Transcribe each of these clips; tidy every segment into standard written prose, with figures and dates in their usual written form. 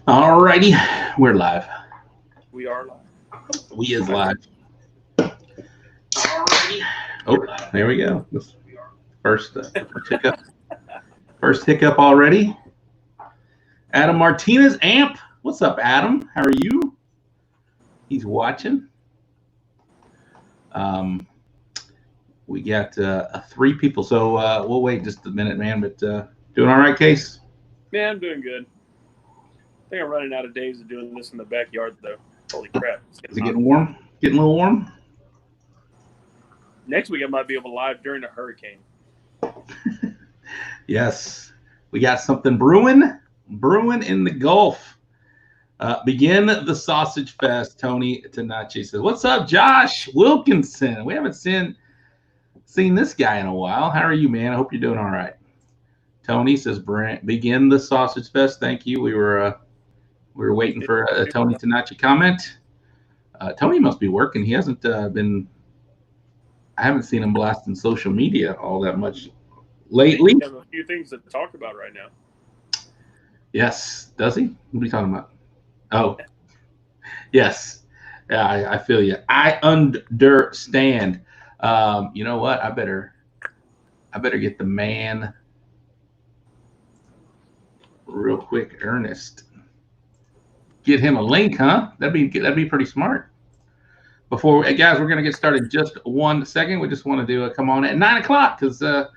All righty, we're live. We are live. We is live. All righty. Oh, there we go. First hiccup. First hiccup already. Adam Martinez, Amp. What's up, Adam? How are you? He's watching. We got 3 people, so we'll wait just a minute, man. But doing all right, Case? Yeah, I'm doing good. I think I'm running out of days of doing this in the backyard, though. Holy crap. Is it getting warm? Getting a little warm? Next week, I might be able to live during a hurricane. Yes. We got something brewing in the Gulf. Begin the Sausage Fest. Tony Tenace says, "What's up, Josh Wilkinson? We haven't seen this guy in a while. How are you, man? I hope you're doing all right." Tony says, "Begin the Sausage Fest." Thank you. We were waiting for a Tony Tenace comment. Tony must be working. He hasn't been. I haven't seen him blasting social media all that much lately. We have a few things to talk about right now. Yes, does he? What are you talking about? Oh, yes. Yeah, I feel you. I understand. You know what? I better get the man real quick, Ernest. Get him a link, huh? That'd be pretty smart. Guys, we're gonna get started. Just 1 second. We just want to do a come on at 9 o'clock because just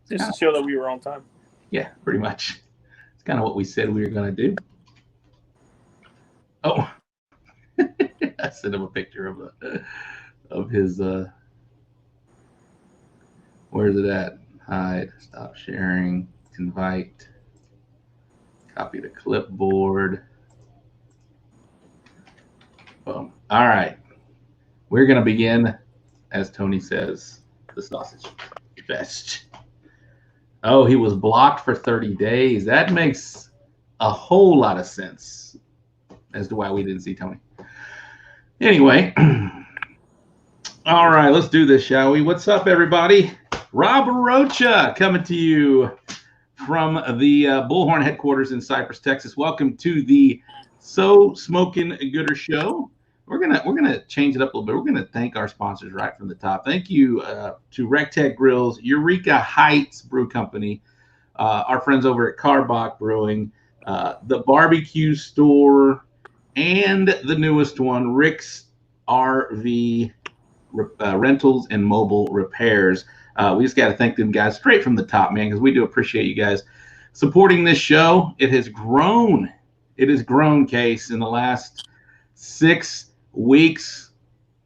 to show that we were on time. Yeah, pretty much. It's kind of what we said we were gonna do. Oh, I sent him a picture of his. Where's it at? Hide. Stop sharing. Invite. Copy the clipboard. Boom. All right. We're going to begin, as Tony says, the Sausage Fest. Oh, he was blocked for 30 days. That makes a whole lot of sense as to why we didn't see Tony. Anyway. All right, let's do this, shall we? What's up, everybody? Rob Rocha coming to you from the Bullhorn headquarters in Cypress, Texas. Welcome to the So Smokin' Gooder show. We're gonna change it up a little bit. We're gonna thank our sponsors right from the top. Thank you to Rectech Grills, Eureka Heights Brew Company, our friends over at Carbach Brewing, the barbecue store, and the newest one, Rick's RV Rentals and Mobile Repairs. We just got to thank them guys straight from the top, man, because we do appreciate you guys supporting this show. It has grown. It has grown, Case, in the last 6 weeks,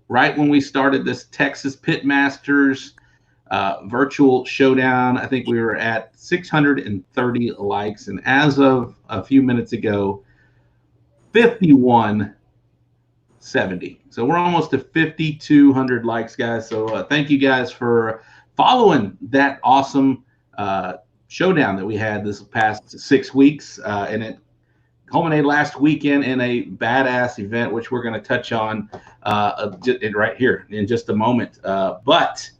right when we started this Texas Pitmasters virtual showdown. I think we were at 630 likes, and as of a few minutes ago, 5170. So we're almost to 5,200 likes, guys. So thank you guys for following that awesome showdown that we had this past 6 weeks, and it culminated last weekend in a badass event, which we're going to touch on right here in just a moment. But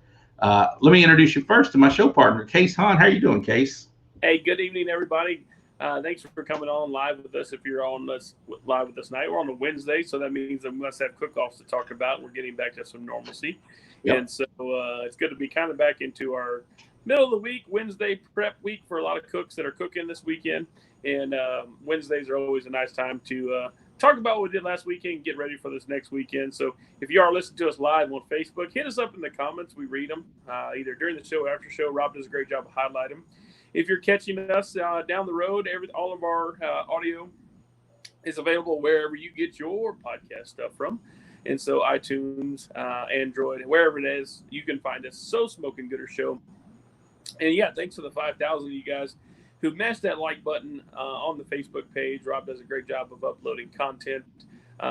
let me introduce you first to my show partner, Case Hahn. How are you doing, Case? Hey, good evening, everybody. Thanks for coming on live with us. If you're on this live with us tonight, we're on a Wednesday, so that means that we must have cook-offs to talk about. We're getting back to some normalcy. Yep. And so it's good to be kind of back into our middle of the week, Wednesday prep week for a lot of cooks that are cooking this weekend. And Wednesdays are always a nice time to talk about what we did last weekend, get ready for this next weekend. So if you are listening to us live on Facebook, hit us up in the comments. We read them either during the show or after show. Rob does a great job of highlighting them. If you're catching us down the road, all of our audio is available wherever you get your podcast stuff from. And so iTunes, Android, wherever it is, you can find us. So Smokin' Gooder Show. And yeah, thanks to the 5,000 of you guys who mashed that like button on the Facebook page. Rob does a great job of uploading content.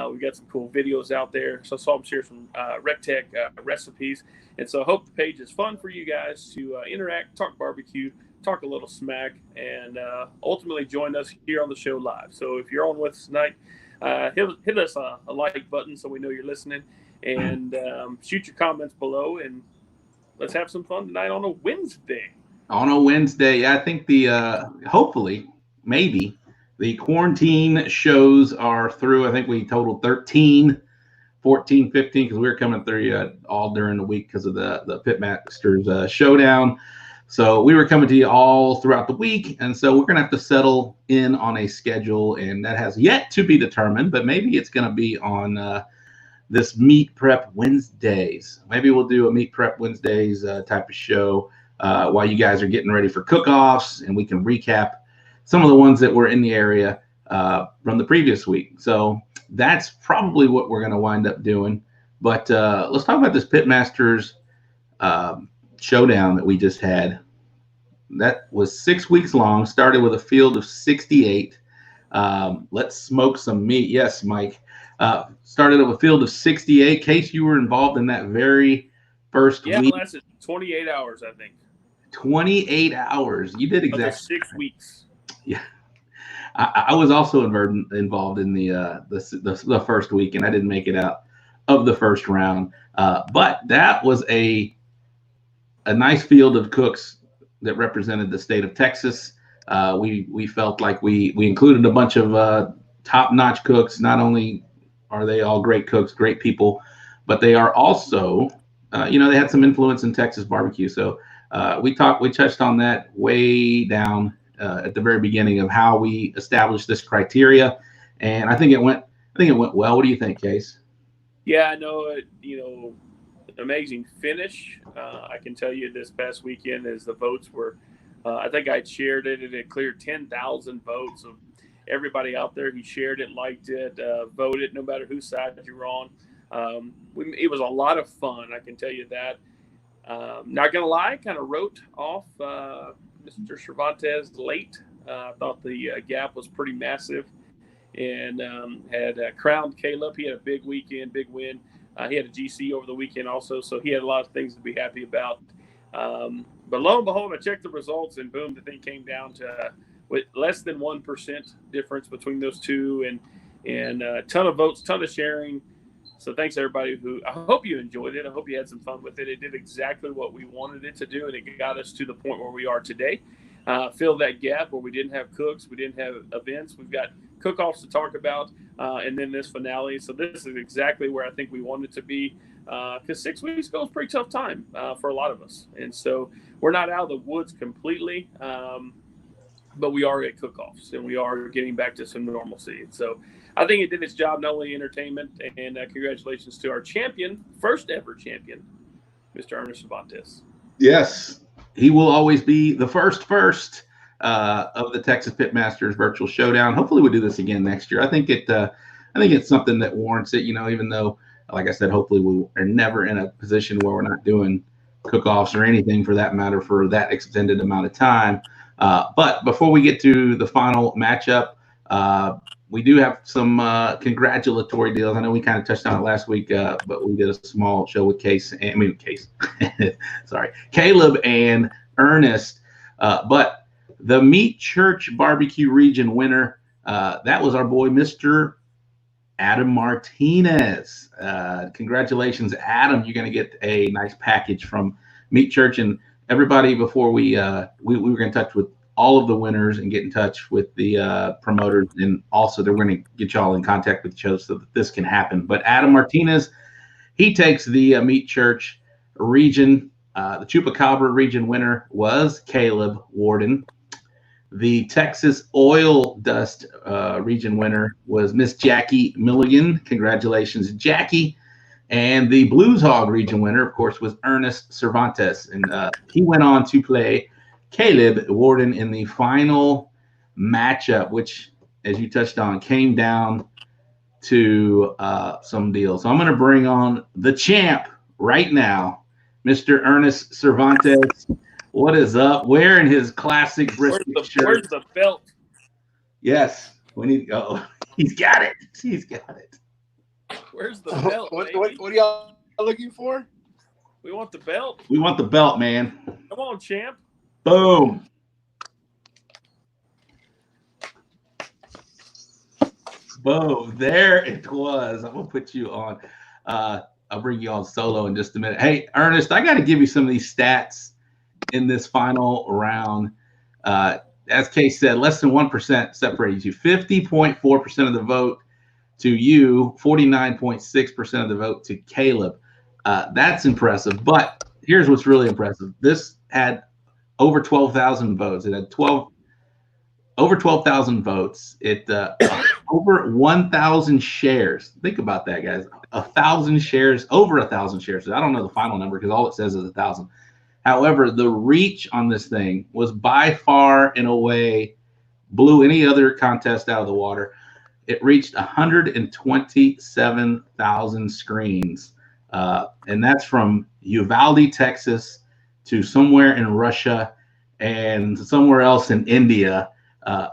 We've got some cool videos out there. So I saw him share some Rectech recipes. And so I hope the page is fun for you guys to interact, talk barbecue, talk a little smack, and ultimately join us here on the show live. So if you're on with us tonight, hit us a like button so we know you're listening, and shoot your comments below, and let's have some fun tonight on a Wednesday. On a Wednesday. I think hopefully, maybe the quarantine shows are through. I think we totaled 13, 14, 15 because we were coming through all during the week because of the Pitmasters showdown. So we were coming to you all throughout the week, and so we're gonna have to settle in on a schedule, and that has yet to be determined. But maybe it's gonna be on this Meat Prep Wednesdays. Maybe we'll do a Meat Prep Wednesdays type of show while you guys are getting ready for cook-offs, and we can recap some of the ones that were in the area from the previous week. So that's probably what we're going to wind up doing. But let's talk about this Pitmasters showdown that we just had. That was 6 weeks long, started with a field of 68. Let's smoke some meat. Yes, Mike. Started with a field of 68. Case, you were involved in that very first week. Yeah, it lasted 28 hours, I think. 28 hours. You did exactly 6 weeks. Yeah. I was also involved in the first week, and I didn't make it out of the first round. But that was a nice field of cooks that represented the state of Texas. We felt like we included a bunch of top-notch cooks. Not only are they all great cooks, great people, but they are also, they had some influence in Texas barbecue. So we touched on that way down at the very beginning of how we established this criteria, and I think it went well. What do you think, Case? Yeah, no, amazing finish. I can tell you this past weekend, as the votes were, I think I shared it, and it cleared 10,000 votes. So everybody out there who shared it, liked it, voted, no matter whose side you were on. It was a lot of fun, I can tell you that. Not going to lie, kind of wrote off Mr. Servantes late. I thought the gap was pretty massive, and had crowned Caleb. He had a big weekend, big win. He had a GC over the weekend also, so he had a lot of things to be happy about. But lo and behold, I checked the results, and boom, the thing came down to with less than 1% difference between those two, and a ton of votes, ton of sharing. So thanks everybody I hope you enjoyed it. I hope you had some fun with it. It did exactly what we wanted it to do, and it got us to the point where we are today. Fill that gap where we didn't have cooks, we didn't have events. We've got cook-offs to talk about, and then this finale. So this is exactly where I think we wanted to be, because 6 weeks ago was a pretty tough time for a lot of us. And so we're not out of the woods completely, but we are at cook-offs, and we are getting back to some normalcy. And so I think it did its job, not only entertainment, and congratulations to our champion, first ever champion, Mr. Ernest Servantes. Yes, he will always be the first of the Texas Pitmasters Virtual Showdown. Hopefully, we'll do this again next year. I think it's something that warrants it. Even though, like I said, hopefully we are never in a position where we're not doing cook-offs or anything for that matter for that extended amount of time. But before we get to the final matchup, we do have some congratulatory deals. I know we kind of touched on it last week, but we did a small show with Caleb and Ernest. But the Meat Church Barbecue Region winner, that was our boy, Mr. Adam Martinez. Congratulations, Adam. You're going to get a nice package from Meat Church. And everybody, before we were going to touch with all of the winners and get in touch with the promoters, and also they're going to get y'all in contact with each other so that this can happen. But Adam Martinez, he takes the Meat Church region. The Chupacabra region winner was Caleb Warden. The Texas Oil Dust region winner was Miss Jackie Milligan. Congratulations, Jackie. And the Blues Hog region winner, of course, was Ernest Servantes. And he went on to play Caleb Warden in the final matchup, which, as you touched on, came down to some deals. So I'm going to bring on the champ right now, Mr. Ernest Servantes. What is up? Wearing his classic brisket shirt. Where's the belt? Yes, we need. Oh, he's got it. He's got it. Where's the belt? What are y'all looking for? We want the belt. We want the belt, man. Come on, champ. Boom. Boom. There it was. I'm going to put you on. I'll bring you on solo in just a minute. Hey, Ernest, I got to give you some of these stats in this final round. As Case said, less than 1% separated you. 50.4% of the vote to you, 49.6% of the vote to Caleb. That's impressive. But here's what's really impressive. This had over 12,000 votes. It had over 12,000 votes. It over 1,000 shares. Think about that, guys. 1,000 shares, over 1,000 shares. I don't know the final number because all it says is 1,000. However, the reach on this thing was by far and away blew any other contest out of the water. It reached 127,000 screens, and that's from Uvalde, Texas, to somewhere in Russia and somewhere else in India.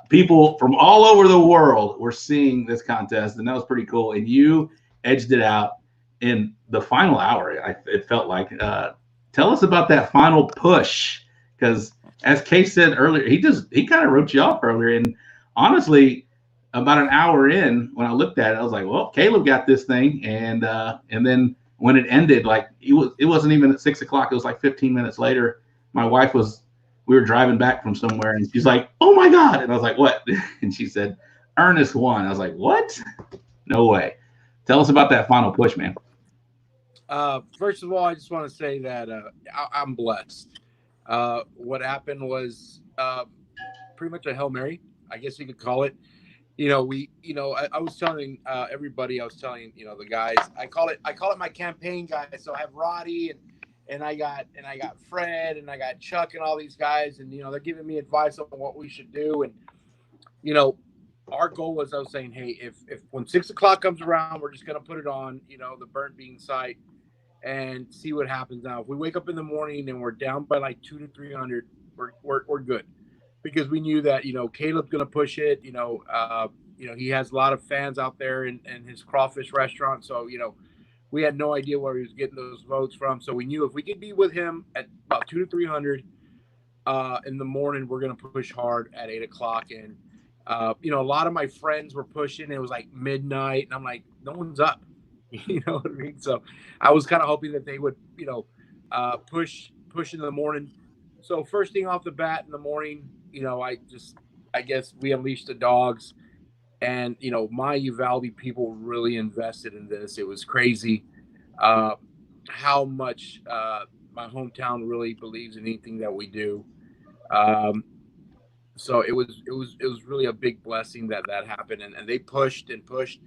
People from all over the world were seeing this contest, and that was pretty cool. And you edged it out in the final hour. It felt like. Tell us about that final push, because as Case said earlier, he kind of wrote you off earlier. And honestly, about an hour in, when I looked at it, I was like, well, Caleb got this thing. And then when it ended, like it wasn't even at 6 o'clock. It was like 15 minutes later. My wife we were driving back from somewhere, and she's like, oh my God. And I was like, what? And she said, Ernest won. I was like, what? No way. Tell us about that final push, man. First of all, I just want to say that I'm blessed. What happened was pretty much a Hail Mary, I guess you could call it. I was telling everybody, the guys, I call it my campaign guys. So I have Roddy and I got Fred and I got Chuck and all these guys, and they're giving me advice on what we should do. And our goal was, I was saying, hey, if when 6 o'clock comes around, we're just gonna put it on, the burnt bean site and see what happens. Now, if we wake up in the morning and we're down by like 200 to 300, we're good, because we knew that Caleb's gonna push it. He has a lot of fans out there in his crawfish restaurant, so we had no idea where he was getting those votes from. So we knew if we could be with him at about 200 to 300 in the morning, we're gonna push hard at 8 o'clock. And a lot of my friends were pushing. It was like midnight, and I'm like, no one's up. You know what I mean? So I was kind of hoping that they would, push in the morning. So first thing off the bat in the morning, I guess we unleashed the dogs, and my Uvalde people really invested in this. It was crazy how much my hometown really believes in anything that we do. So it was really a big blessing that happened, and they pushed and pushed,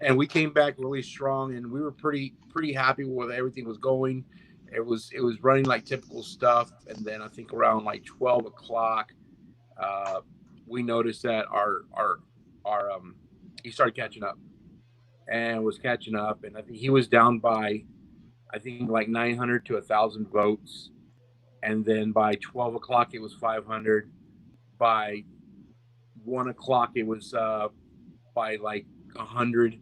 and we came back really strong, and we were pretty happy with everything was going. It was running like typical stuff, and then I think around like 12 o'clock, we noticed that our he started catching up, and was catching up, and I think he was down by like 900 to 1,000 votes, and then by 12 o'clock it was 500. By 1 o'clock it was by like 100,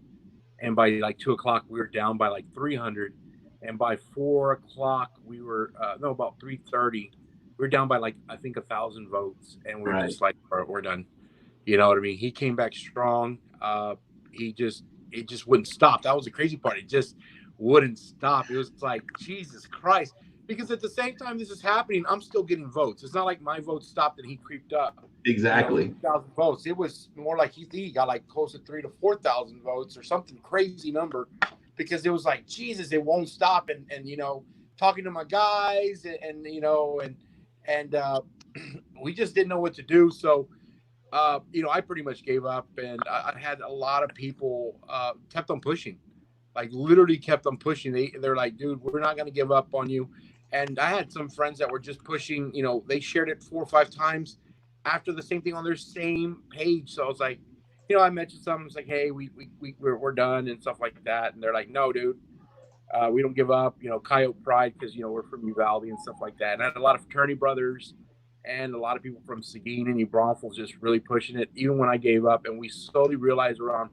and by like 2 o'clock we were down by like 300, and by 4 o'clock we were about 3:30 we were down by like I think 1,000 votes, and we're just like, we're done. You know what I mean? He came back strong. It just wouldn't stop. That was the crazy part. It just wouldn't stop. It was like, Jesus Christ. Because at the same time this is happening, I'm still getting votes. It's not like my vote stopped and he creeped up. Exactly. 2,000 votes. It was more like he got like close to 3,000 to 4,000 votes or something crazy number, because it was like, Jesus, it won't stop. And talking to my guys and we just didn't know what to do. So, I pretty much gave up, and I had a lot of people kept on pushing, like literally kept on pushing. They're like, dude, we're not going to give up on you. And I had some friends that were just pushing, they shared it 4 or 5 times after the same thing on their same page. So I was like, I mentioned something. It's like, hey, we're done and stuff like that. And they're like, no, dude, we don't give up. Coyote Pride, because we're from Uvalde and stuff like that. And I had a lot of fraternity brothers and a lot of people from Seguin and New Braunfels just really pushing it, even when I gave up. And we slowly realized around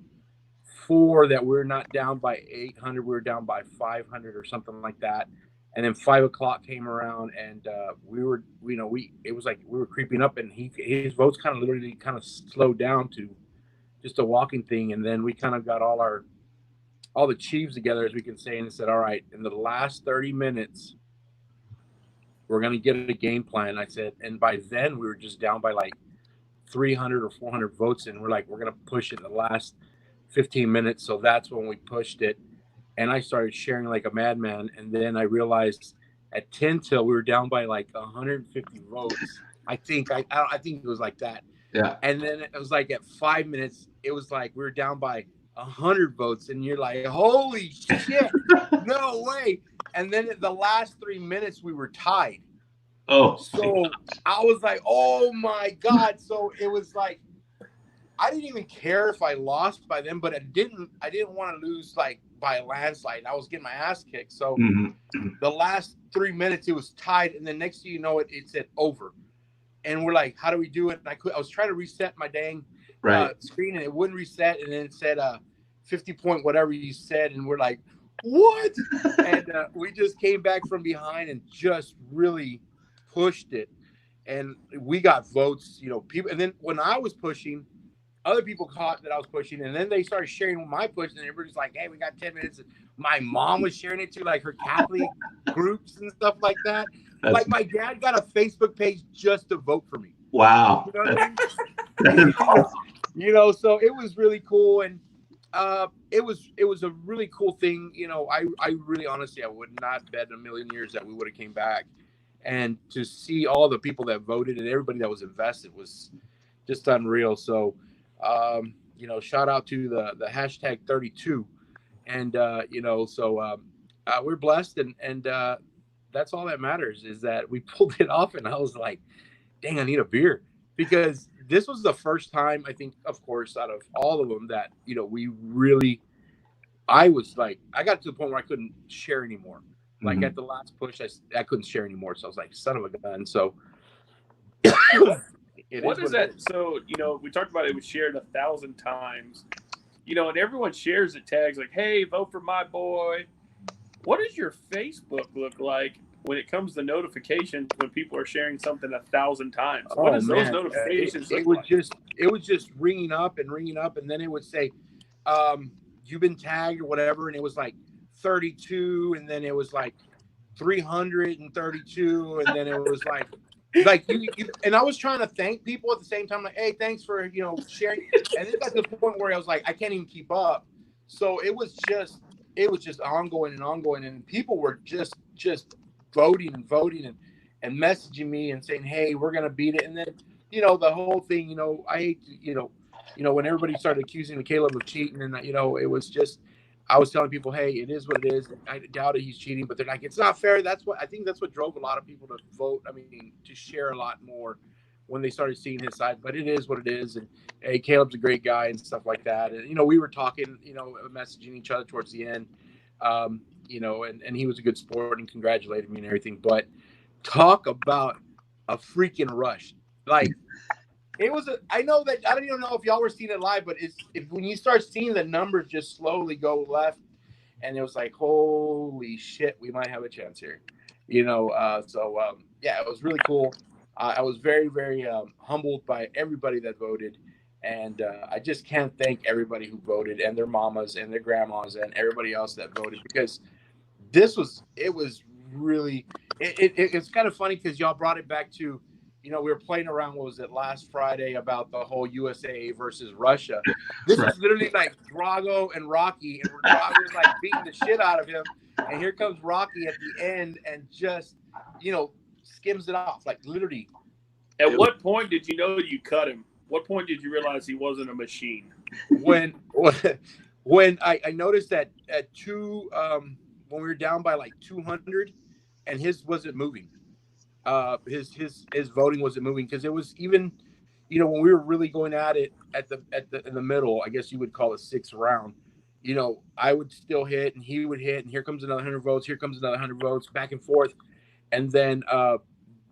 4 that we're not down by 800, we were down by 500 or something like that. And then 5 o'clock came around, and it was like we were creeping up, and his votes kind of literally kind of slowed down to just a walking thing. And then we kind of got all the chiefs together, as we can say, and said, all right, in the last 30 minutes, we're going to get a game plan. I said, and by then we were just down by like 300 or 400 votes. And we're like, we're going to push it in the last 15 minutes. So that's when we pushed it. And I started sharing like a madman. And then I realized at 10 till we were down by like 150 votes. I think it was like that. Yeah. And then it was like at 5 minutes, it was like we were down by 100 votes. And you're like, holy shit, no way. And then at the last 3 minutes, we were tied. Oh, so I was like, oh my God. So it was like, I didn't even care if I lost by them, but I didn't want to lose like by a landslide. I was getting my ass kicked. So the last 3 minutes, it was tied. And then next thing you know, it said over. And we're like, how do we do it? And I was trying to reset my dang screen, and it wouldn't reset. And then it said 50 point whatever you said. And we're like, what? And we just came back from behind and just really pushed it. And we got votes, you know, people. And then when I was pushing, other people caught that I was pushing. And then they started sharing my push. And everybody's like, hey, we got 10 minutes. And my mom was sharing it to like her Catholic groups and stuff like that. Like my dad got a Facebook page just to vote for me. Wow. You know what I mean? That is awesome. You know, so it was really cool. And it was a really cool thing. You know, I really honestly, I would not bet in a million years that we would have came back. And to see all the people that voted and everybody that was invested was just unreal. So, you know, shout out to the hashtag 32. And, you know, so we're blessed. And that's all that matters is that we pulled it off. And I was like, dang, I need a beer. Because this was the first time, I think, of course, out of all of them that, you know, we really, I was like, I got to the point where I couldn't share anymore. Like at the last push, I couldn't share anymore. So I was like, son of a gun. So what is that? So, you know, we talked about it was shared 1,000 times, you know, and everyone shares it, tags like, hey, vote for my boy. What does your Facebook look like when it comes to notifications when people are sharing something 1,000 times? What does those notifications look like? It was just ringing up, and then it would say, you've been tagged or whatever, and it was like 32, and then it was like 332, and then it was like you and I was trying to thank people at the same time, like, hey, thanks for, you know, sharing. And it got to the point where I was like, I can't even keep up. So it was just ongoing, and people were just voting and messaging me and saying, hey, we're gonna beat it. And then, you know, the whole thing, you know, I hate to, you know, when everybody started accusing Caleb of cheating, and you know, it was just, I was telling people, hey, it is what it is. I doubt it, he's cheating, but they're like, it's not fair. I think that's what drove a lot of people to vote. I mean, to share a lot more when they started seeing his side, but it is what it is. And hey, Caleb's a great guy and stuff like that. And, you know, we were talking, you know, messaging each other towards the end, you know, and he was a good sport and congratulated me and everything, but talk about a freaking rush. Like, it was I know that, I don't even know if y'all were seeing it live, but when you start seeing the numbers just slowly go left, and it was like, holy shit, we might have a chance here, you know. Yeah, it was really cool. I was very, very humbled by everybody that voted, and I just can't thank everybody who voted, and their mamas and their grandmas and everybody else that voted, because it was really, it's kind of funny because y'all brought it back to, you know, we were playing around, what was it, last Friday, about the whole USA versus Russia. This is literally like Drago and Rocky, and Drago's like beating the shit out of him. And here comes Rocky at the end and just, you know, skims it off, like literally. At what point did you know you cut him? What point did you realize he wasn't a machine? When I noticed that at when we were down by like 200 and his wasn't moving. His voting wasn't moving, because it was even, you know, when we were really going at it in the middle, I guess you would call it 6th round, you know, I would still hit and he would hit, and here comes another 100 votes, here comes another 100 votes, back and forth. And then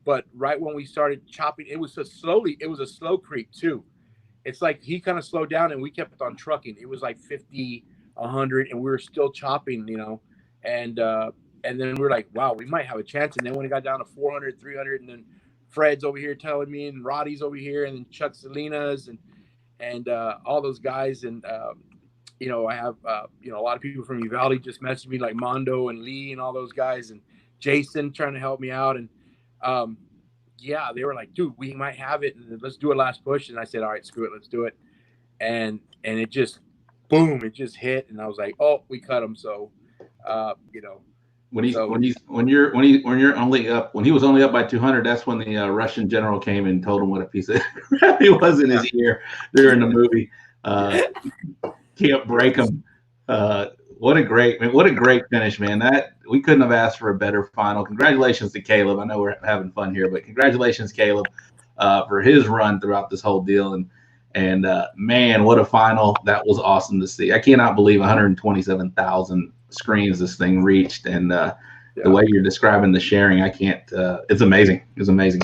but right when we started chopping, it was a slow creep too. It's like he kind of slowed down and we kept on trucking. It was like 50, 100, and we were still chopping, you know. And then we're like, wow, we might have a chance. And then when it got down to 400, 300, and then Fred's over here telling me, and Roddy's over here, and then Chuck Salinas and all those guys. And, you know, I have, you know, a lot of people from Uvalde just messaged me, like Mondo and Lee and all those guys, and Jason trying to help me out. And yeah, they were like, dude, we might have it. And let's do a last push. And I said, all right, screw it. Let's do it. And it just, boom, it just hit. And I was like, oh, we cut him. So, you know, when he was only up by 200, that's when the Russian general came and told him what a piece of crap he was in his ear during the movie. Can't break him. What a great finish, man. That we couldn't have asked for a better final. Congratulations to Caleb. I know we're having fun here, but congratulations, Caleb, for his run throughout this whole deal. And man, what a final. That was awesome to see. I cannot believe 127,000 screens this thing reached, and the way you're describing the sharing, I can't. It's amazing. It's amazing.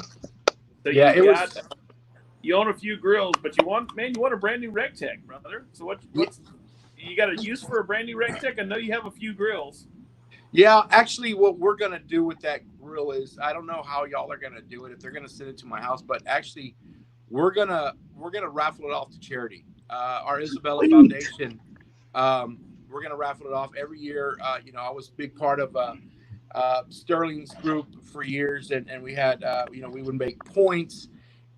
So you own a few grills, but you want a brand new RegTech, brother. So what's you got a use for a brand new RegTech? I know you have a few grills. Yeah, actually, what we're gonna do with that grill is, I don't know how y'all are gonna do it, if they're gonna send it to my house, but actually, we're gonna raffle it off to charity. Our Isabella Foundation. We're gonna raffle it off every year. You know, I was a big part of Sterling's group for years, and we had you know, we would make points,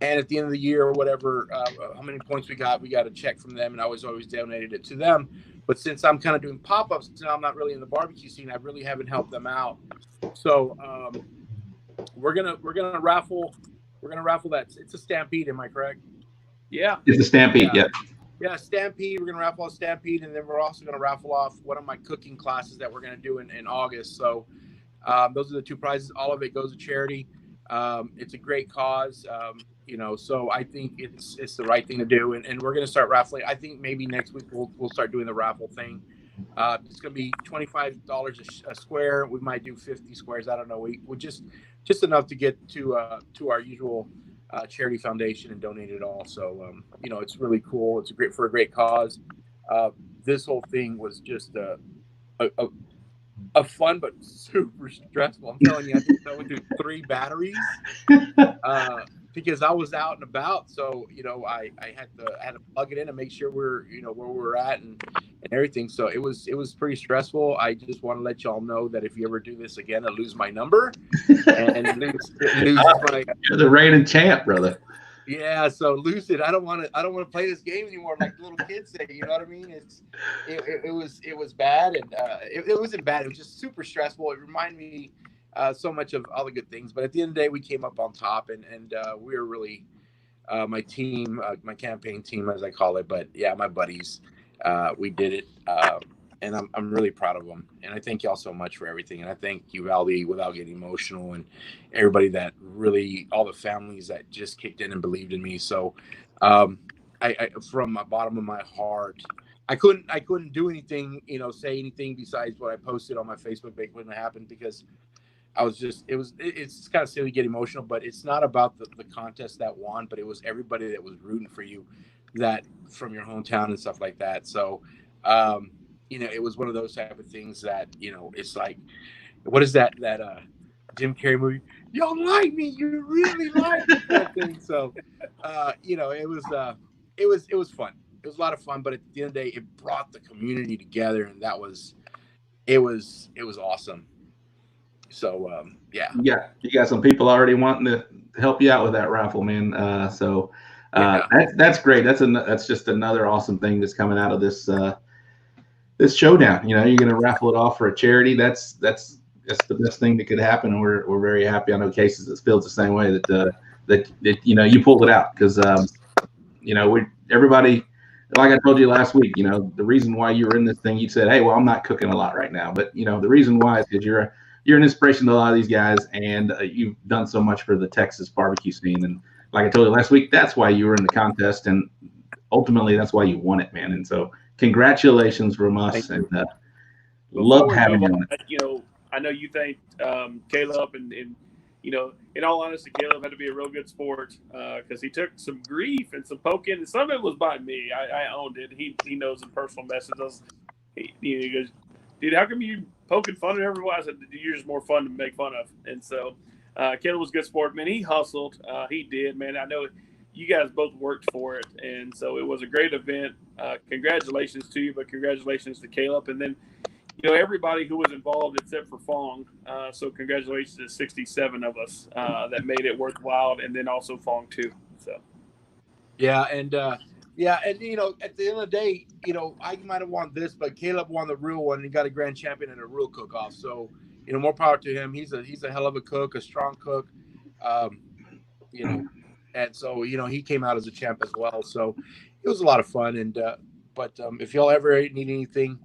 and at the end of the year or whatever, how many points we got a check from them, and I always donated it to them. But since I'm kind of doing pop-ups now, I'm not really in the barbecue scene, I really haven't helped them out. So we're gonna raffle that. It's a Stampede, am I correct? Yeah, it's a Stampede. Yeah, Stampede. We're going to raffle off Stampede, and then we're also going to raffle off one of my cooking classes that we're going to do in August. So those are the two prizes. All of it goes to charity. It's a great cause, you know, so I think it's the right thing to do. And we're going to start raffling. I think maybe next week we'll start doing the raffle thing. It's going to be $25 a square. We might do 50 squares. I don't know. We'll just enough to get to our usual charity foundation and donate it all. So you know, it's really cool. It's for a great cause. This whole thing was just a fun but super stressful. I'm telling you, I think I went through 3 batteries because I was out and about. So you know, I had to plug it in and make sure we're, you know, where we're at and everything. So it was pretty stressful. I just want to let y'all know that if you ever do this again, I lose my number and lose my. You're the reigning champ, brother. Yeah, so lose it. I don't want to play this game anymore, like little kids say. You know what I mean? It was bad, and it wasn't bad. It was just super stressful. It reminded me so much of all the good things. But at the end of the day, we came up on top, and we were really my team, my campaign team, as I call it. But yeah, my buddies, we did it, and I'm really proud of them. And I thank y'all so much for everything. And I thank you, Aldi, without getting emotional, and everybody that really, all the families that just kicked in and believed in me. So I from the bottom of my heart, I couldn't do anything, you know, say anything besides what I posted on my Facebook page when it happened, because I was just, it's kind of silly to get emotional, but it's not about the contest that won, but it was everybody that was rooting for you, that from your hometown and stuff like that. So, you know, it was one of those type of things that, you know, it's like, what is that Jim Carrey movie? You don't like me, you really like me, that thing. So, you know, it was fun. It was a lot of fun, but at the end of the day, it brought the community together, and it was awesome. So yeah, you got some people already wanting to help you out with that raffle, man. That's great. That's just another awesome thing that's coming out of this this showdown. You know, you're going to raffle it off for a charity. That's the best thing that could happen, and we're very happy. I know Cases that feels the same way, that you know, you pulled it out, because you know, everybody. Like I told you last week, you know, the reason why you were in this thing, you said, hey, well, I'm not cooking a lot right now, but you know, the reason why is because you're an inspiration to a lot of these guys, and you've done so much for the Texas barbecue scene. And like I told you last week, that's why you were in the contest, and ultimately that's why you won it, man. And so congratulations from us, and love having you on it. You know, I know you thanked Caleb, and you know, in all honesty, Caleb had to be a real good sport, because he took some grief and some poking, and some of it was by me. I owned it. He knows in personal messages. He goes, dude, how come you poking fun at everyone? I said, you're just more fun to make fun of. And so Caleb was a good sport, man. He hustled. He did, man. I know you guys both worked for it, and so it was a great event. Congratulations to you, but congratulations to Caleb. And then, everybody who was involved except for Fong. So congratulations to 67 of us that made it worthwhile, and then also Fong too. So. Yeah, and at the end of the day, I might have won this, but Caleb won the real one, and he got a grand champion in a real cook-off. So, more power to him. He's a hell of a cook, a strong cook. And so he came out as a champ as well. So it was a lot of fun. And but if y'all ever need anything,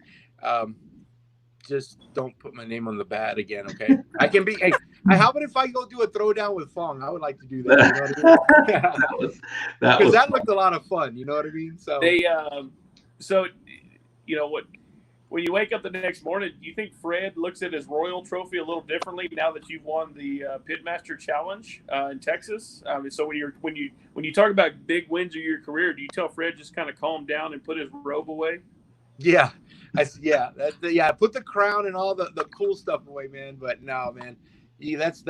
just don't put my name on the bat again, okay? I can be. Hey, how about if I go do a throwdown with Fong? I would like to do that. You know what I mean? Because that looked a lot of fun. You know what I mean? So when you wake up the next morning, do you think Fred looks at his Royal Trophy a little differently now that you've won the Pitmaster Challenge in Texas? So when you talk about big wins of your career, do you tell Fred just kind of calm down and put his robe away? Yeah, put the crown and all the cool stuff away, man. But no, man, that's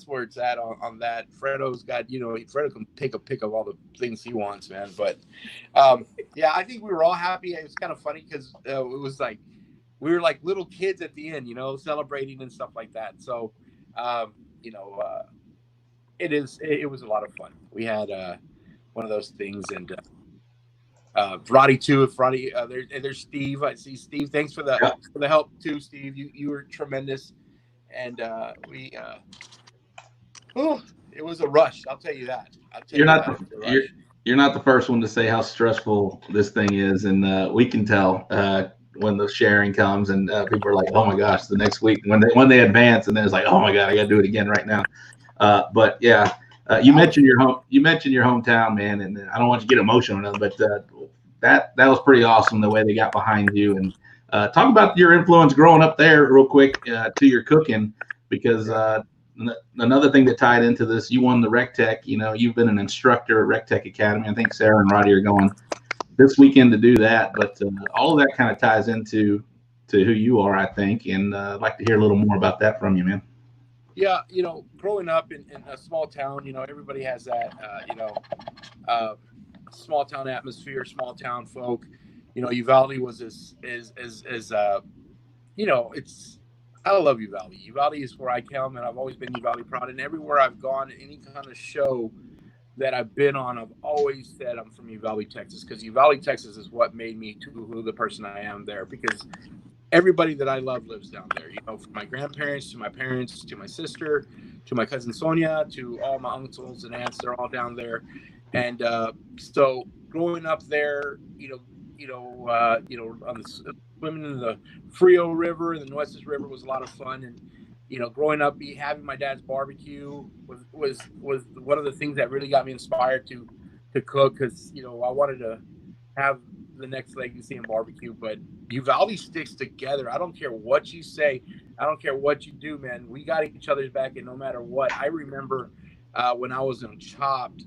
where it's at on that. Fredo's got, Fredo can take a pick of all the things he wants, man. But I think we were all happy. It was kind of funny because it was like we were like little kids at the end, celebrating and stuff like that. So it was a lot of fun. We had one of those things, and Roddy too. If Roddy, there's Steve. I see Steve. Thanks for the help too, Steve. You were tremendous, and it was a rush. I'll tell you that. You're not the first one to say how stressful this thing is, and we can tell when the sharing comes, and people are like, "Oh my gosh!" The next week when they advance, and then it's like, "Oh my god, I got to do it again right now." But yeah. You mentioned your hometown, man, and I don't want you to get emotional, but that was pretty awesome the way they got behind you. And talk about your influence growing up there, real quick, to your cooking, because another thing that tied into this, you won the Rec Tech. You've been an instructor at Rec Tech Academy. I think Sarah and Roddy are going this weekend to do that, but all of that kind of ties into who you are, I think, and I'd like to hear a little more about that from you, man. Yeah, growing up in a small town, everybody has that, small town atmosphere, small town folk. Uvalde was I love Uvalde. Uvalde is where I come, and I've always been Uvalde proud. And everywhere I've gone, any kind of show that I've been on, I've always said I'm from Uvalde, Texas, because Uvalde, Texas is what made me to who the person I am there, because everybody that I love lives down there, from my grandparents to my parents to my sister to my cousin Sonia to all my uncles and aunts. They're all down there. And so growing up there, on swimming in the Frio River and the Nueces River was a lot of fun. And growing up, having my dad's barbecue was one of the things that really got me inspired to cook, because I wanted to have the next legacy in barbecue. But Uvalde sticks together. I don't care what you say. I don't care what you do, man. We got each other's back, and no matter what. I remember when I was in Chopped,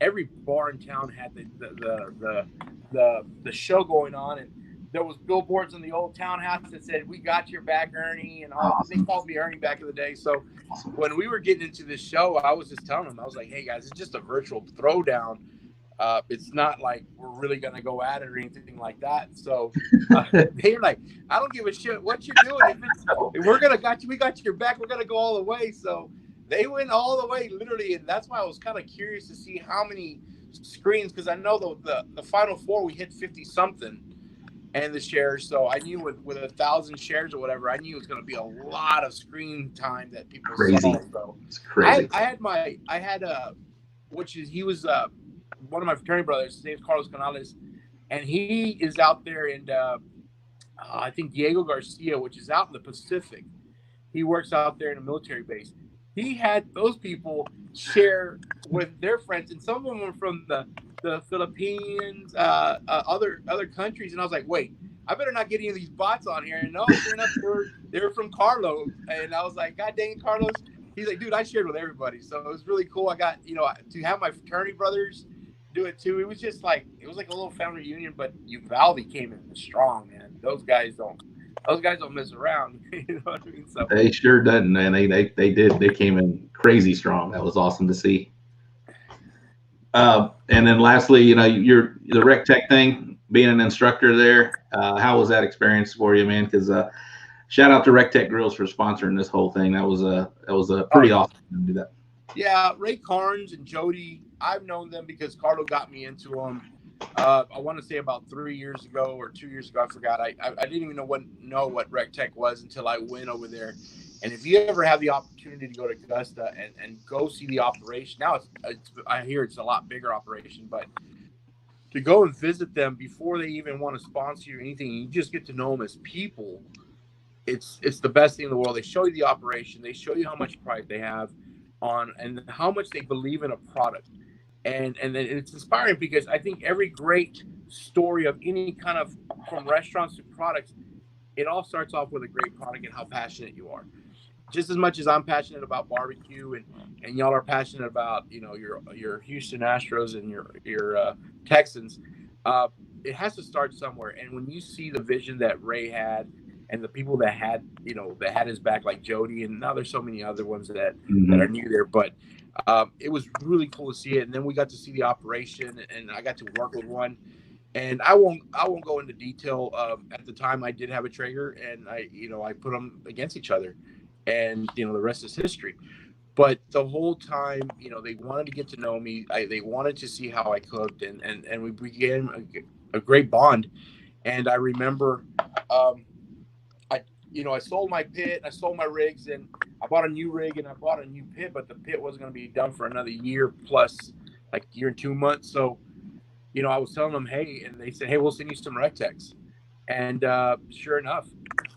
every bar in town had the show going on, and there was billboards in the old townhouse that said, "We got your back, Ernie," and all. They called me Ernie back in the day. So when we were getting into this show, I was just telling them, I was like, "Hey guys, it's just a virtual throwdown. It's not like we're really going to go at it or anything like that." So they're like, "I don't give a shit what you're doing. If we got your back. We're going to go all the way." So they went all the way, literally. And that's why I was kind of curious to see how many screens, because I know the final four, we hit 50 something and the shares. So I knew with 1,000 shares or whatever, I knew it was going to be a lot of screen time that people saw. So it's crazy. He was one of my fraternity brothers. His name's Carlos Canales, and he is out there in I think Diego Garcia, which is out in the Pacific. He works out there in a military base. He had those people share with their friends, and some of them were from the Philippines, other countries. And I was like, wait, I better not get any of these bots on here. And no, sure enough, they were from Carlos. And I was like, God dang it, Carlos. He's like, dude, I shared with everybody. So it was really cool. I got, to have my fraternity brothers do it too. It was just like, a little family reunion, but Uvalde came in strong, man. Those guys don't mess around. You know what I mean? So they sure doesn't, man. They did. They came in crazy strong. That was awesome to see. And then lastly, you're the Rec Tech thing, being an instructor there. How was that experience for you, man? Because shout out to Rec Tech Grills for sponsoring this whole thing. That was a pretty awesome to do that. Yeah, Ray Carnes and Jody, I've known them because Carlo got me into them. I want to say about 3 years ago or 2 years ago. I forgot. I didn't even know what Rec Tech was until I went over there. And if you ever have the opportunity to go to Augusta and go see the operation, now I hear it's a lot bigger operation, but to go and visit them before they even want to sponsor you or anything, you just get to know them as people. It's the best thing in the world. They show you the operation. They show you how much pride they have on and how much they believe in a product. And then it's inspiring because I think every great story of any kind of, from restaurants to products, it all starts off with a great product and how passionate you are. Just as much as I'm passionate about barbecue and y'all are passionate about, your Houston Astros and your Texans, it has to start somewhere. And when you see the vision that Ray had and the people that had his back, like Jody, and now there's so many other ones that are new there, but it was really cool to see it. And then we got to see the operation, and I got to work with one. And I won't go into detail. At the time, I did have a Traeger, and I put them against each other, and the rest is history. But the whole time, they wanted to get to know me. They wanted to see how I cooked, and we began a great bond. And I remember, I sold my pit, I sold my rigs, and I bought a new rig and I bought a new pit, but the pit wasn't going to be done for another year plus, like year and 2 months. So, I was telling them, hey, and they said, hey, we'll send you some Rec Techs. And sure enough,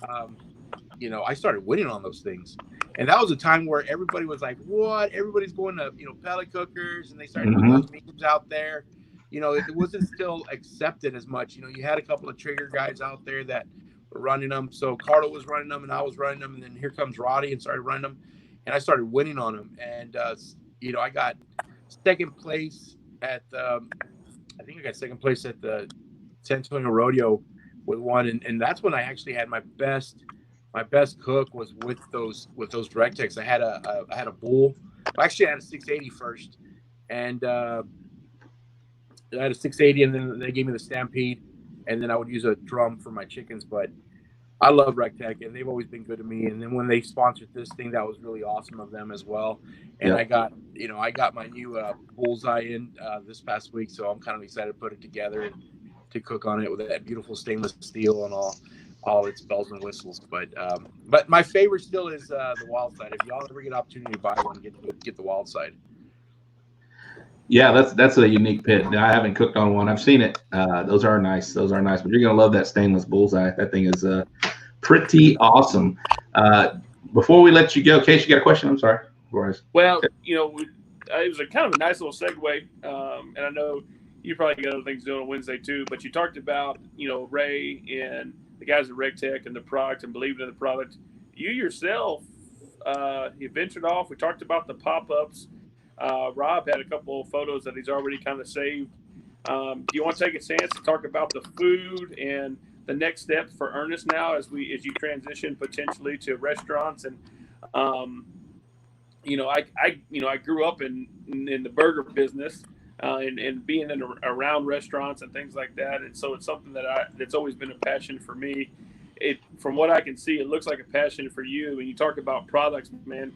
I started winning on those things. And that was a time where everybody was like, what? Everybody's going to, pellet cookers, and they started putting those memes out there. It wasn't still accepted as much. You had a couple of Traeger guys out there that were running them. So Carlo was running them and I was running them. And then here comes Roddy and started running them. And I started winning on them. And, I got second place at the San Antonio Rodeo with one. And that's when I actually had my best cook was with those Rec Techs. I had a bull. Actually, I had a 680 first. And, I had a 680, and then they gave me the Stampede, and then I would use a drum for my chickens. But I love Rec Tech, and they've always been good to me. And then when they sponsored this thing, that was really awesome of them as well. And I got my new bullseye in this past week, so I'm kind of excited to put it together and to cook on it with that beautiful stainless steel and all its bells and whistles. But my favorite still is the Wild Side. If y'all ever get an opportunity to buy one, get the Wild Side. Yeah, that's a unique pit. I haven't cooked on one. I've seen it. Those are nice. But you're gonna love that stainless bullseye. That thing is pretty awesome. Before we let you go, Case, you got a question? I'm sorry. Well, it was a kind of a nice little segue, and I know you probably got other things to do on Wednesday too. But you talked about Ray and the guys at Rec Tech and the product and believing in the product. You yourself, you ventured off. We talked about the pop-ups. Rob had a couple of photos that he's already kind of saved. Do you want to take a chance to talk about the food and the next step for Ernest now as you transition potentially to restaurants? And I grew up in the burger business and being around restaurants and things like that, and so it's something that's always been a passion for me. From what I can see, it looks like a passion for you. When you talk about products, man.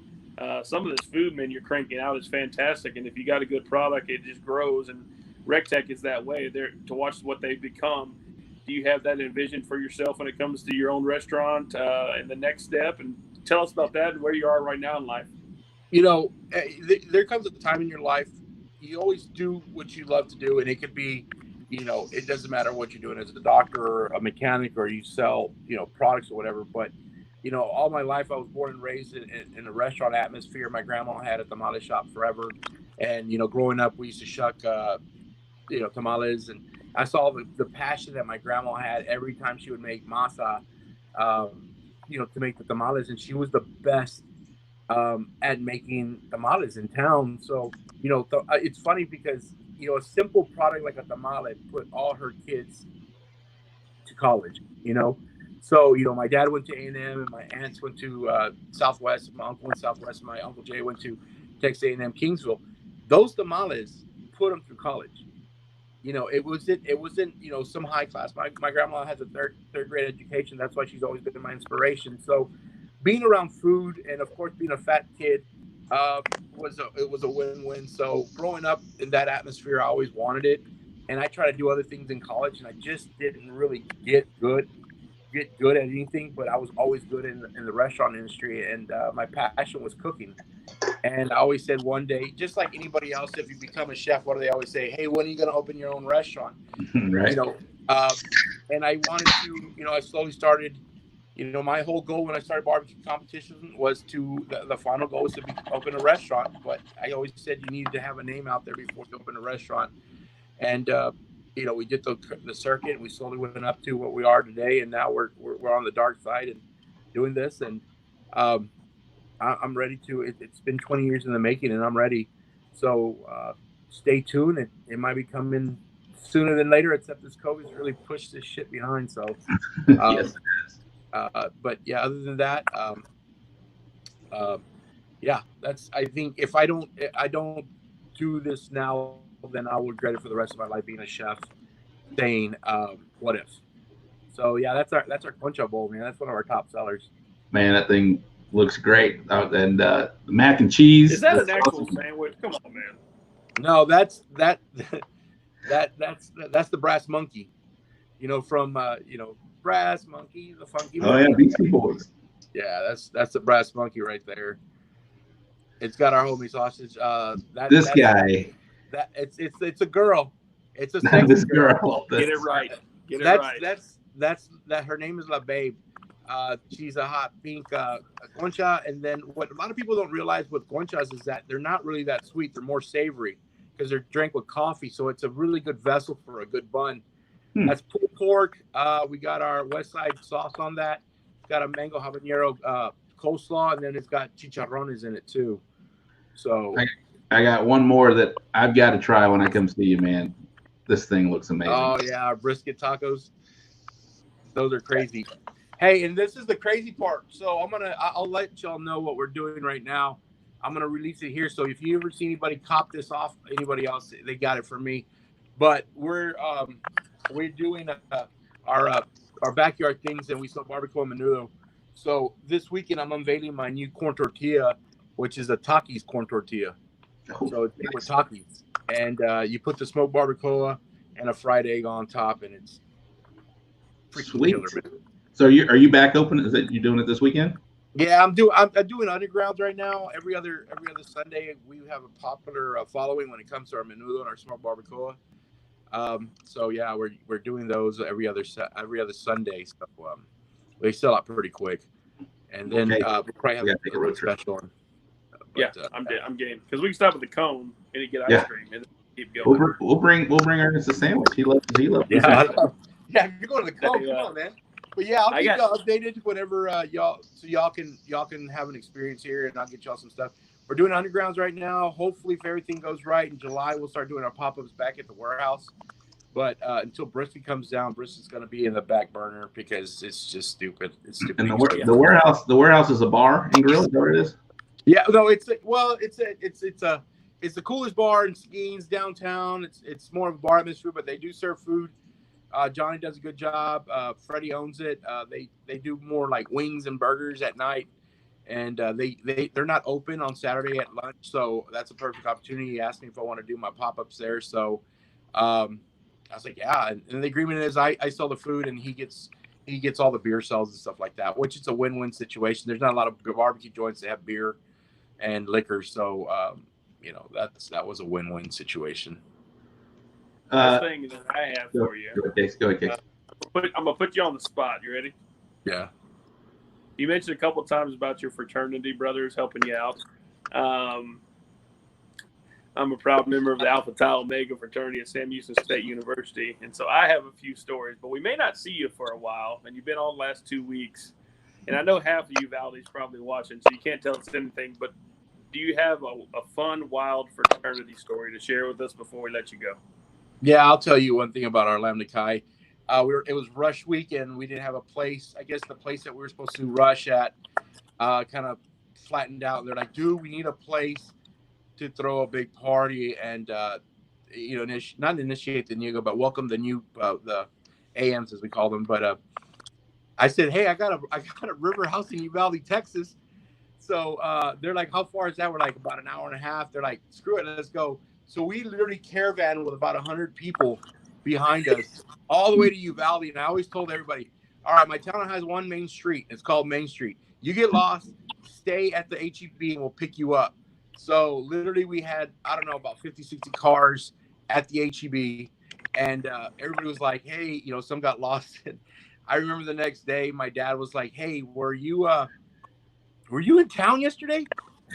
Some of this food, man, you're cranking out is fantastic, and if you got a good product, it just grows. And Rec Tech is that way. There to watch what they've become. Do you have that envision for yourself when it comes to your own restaurant and the next step? And tell us about that and where you are right now in life. There comes a time in your life you always do what you love to do, and it could be, it doesn't matter what you're doing as a doctor or a mechanic or you sell, products or whatever, but. All my life I was born and raised in a restaurant atmosphere. My grandma had a tamale shop forever. And, growing up, we used to shuck, tamales. And I saw the passion that my grandma had every time she would make masa, to make the tamales. And she was the best at making tamales in town. So, it's funny because, a simple product like a tamale put all her kids to college, So, my dad went to A&M and my aunts went to Southwest. My uncle went Southwest. My Uncle Jay went to Texas A&M Kingsville. Those tamales put them through college. You know, it wasn't you know, some high class. My grandma has a third grade education. That's why she's always been my inspiration. So being around food and of course being a fat kid was a win-win. So growing up in that atmosphere, I always wanted it, and I tried to do other things in college, and I just didn't really get good at anything. But I was always good in the restaurant industry, and my passion was cooking. And I always said one day, just like anybody else, if you become a chef, what do they always say? Hey, when are you going to open your own restaurant? Right. You know, and I wanted to, you know, I slowly started, you know, my whole goal when I started barbecue competition was the final goal was to open a restaurant. But I always said you needed to have a name out there before you open a restaurant. And, you know, we did the circuit, and we slowly went up to what we are today. And now we're on the dark side and doing this. And, I'm ready to. It's been 20 years in the making, and I'm ready. So stay tuned. It might be coming sooner than later. Except this COVID's really pushed this shit behind. So, Yes. but yeah. Other than that, yeah. That's. I think if I don't do this now, then I'll regret it for the rest of my life being a chef. Saying, what if? So yeah, that's our concha bowl, man. That's one of our top sellers. Man, that thing looks great. And the mac and cheese. Is that an actual sandwich? Come on, man. No, that's the brass monkey. You know, from you know, brass monkey, the funky monkey. Oh yeah, Beastie Boys. Yeah, that's the brass monkey right there. It's got our homie sausage. This guy. That it's a girl. It's a This girl. Get it right. Get it right. That's her name is La Babe. She's a hot pink concha, and then what a lot of people don't realize with conchas is that they're not really that sweet. They're more savory because they're drank with coffee. So it's a really good vessel for a good bun. That's pulled pork. We got our West Side sauce on that. It's got a mango habanero coleslaw, and then it's got chicharrones in it too. So I got one more that I've got to try when I come see you, man. This thing looks amazing. Oh yeah, our brisket tacos. Those are crazy. Hey, and this is the crazy part. So I'll let y'all know what we're doing right now. I'm gonna release it here. So if you ever see anybody cop this off anybody else, they got it from me. But we're doing our backyard things, and we sell barbecue and menudo. So this weekend I'm unveiling my new corn tortilla, which is a Takis corn tortilla. So it's made with Takis, and you put the smoked barbacoa and a fried egg on top, and it's sweet. So are you back open? Is it you doing it this weekend? Yeah, I'm doing undergrounds right now. Every other Sunday we have a popular following when it comes to our menudo and our smoked barbacoa. So yeah, we're doing those every other Sunday. So they sell out pretty quick, and then we'll probably have a special one. But, yeah, I'm game because we can stop at the cone and get ice cream and keep going. We'll bring Ernest a sandwich. He loves. Yeah, yeah. You're going to the cone. Come on, man. But yeah, I'll keep y'all updated whenever y'all can have an experience here, and I'll get y'all some stuff. We're doing undergrounds right now. Hopefully, if everything goes right in July, we'll start doing our pop-ups back at the warehouse. But until brisket comes down, brisket's going to be in the back burner because it's just stupid. It's stupid. And the warehouse is a bar and grill. Is that what it is? Yeah, no, it's the coolest bar in Skeens downtown. It's more of a bar atmosphere, but they do serve food. Johnny does a good job. Freddie owns it. They do more like wings and burgers at night, and they're not open on Saturday at lunch, so that's a perfect opportunity. He asked me if I want to do my pop-ups there, so I was like, yeah. And the agreement is I sell the food and he gets all the beer sales and stuff like that, which is a win-win situation. There's not a lot of barbecue joints that have beer and liquor, so that was a win-win situation. Thing that I have for you. Go ahead. I'm gonna put you on the spot. You ready? Yeah. You mentioned a couple of times about your fraternity brothers helping you out. I'm a proud member of the Alpha Tau Omega fraternity at Sam Houston State University, and so I have a few stories. But we may not see you for a while, and you've been on the last 2 weeks. And I know half of you, Valdi's probably watching, so you can't tell us anything. But do you have a fun, wild fraternity story to share with us before we let you go? Yeah, I'll tell you one thing about our Lambda Chi. It was rush weekend. We didn't have a place. I guess the place that we were supposed to rush at kind of flattened out. They're like, dude, we need a place to throw a big party. And not initiate the new, but welcome the new the AMs as we call them. But I said, hey, I got a river house in Uvalde, Texas. So they're like, how far is that? We're like, about an hour and a half. They're like, screw it, let's go. So we literally caravan with about 100 people behind us all the way to Uvalde. And I always told everybody, all right, my town has one main street. It's called Main Street. You get lost, stay at the HEB and we'll pick you up. So literally we had, I don't know, about 50, 60 cars at the HEB. And everybody was like, hey, some got lost. And I remember the next day, my dad was like, hey, were you in town yesterday?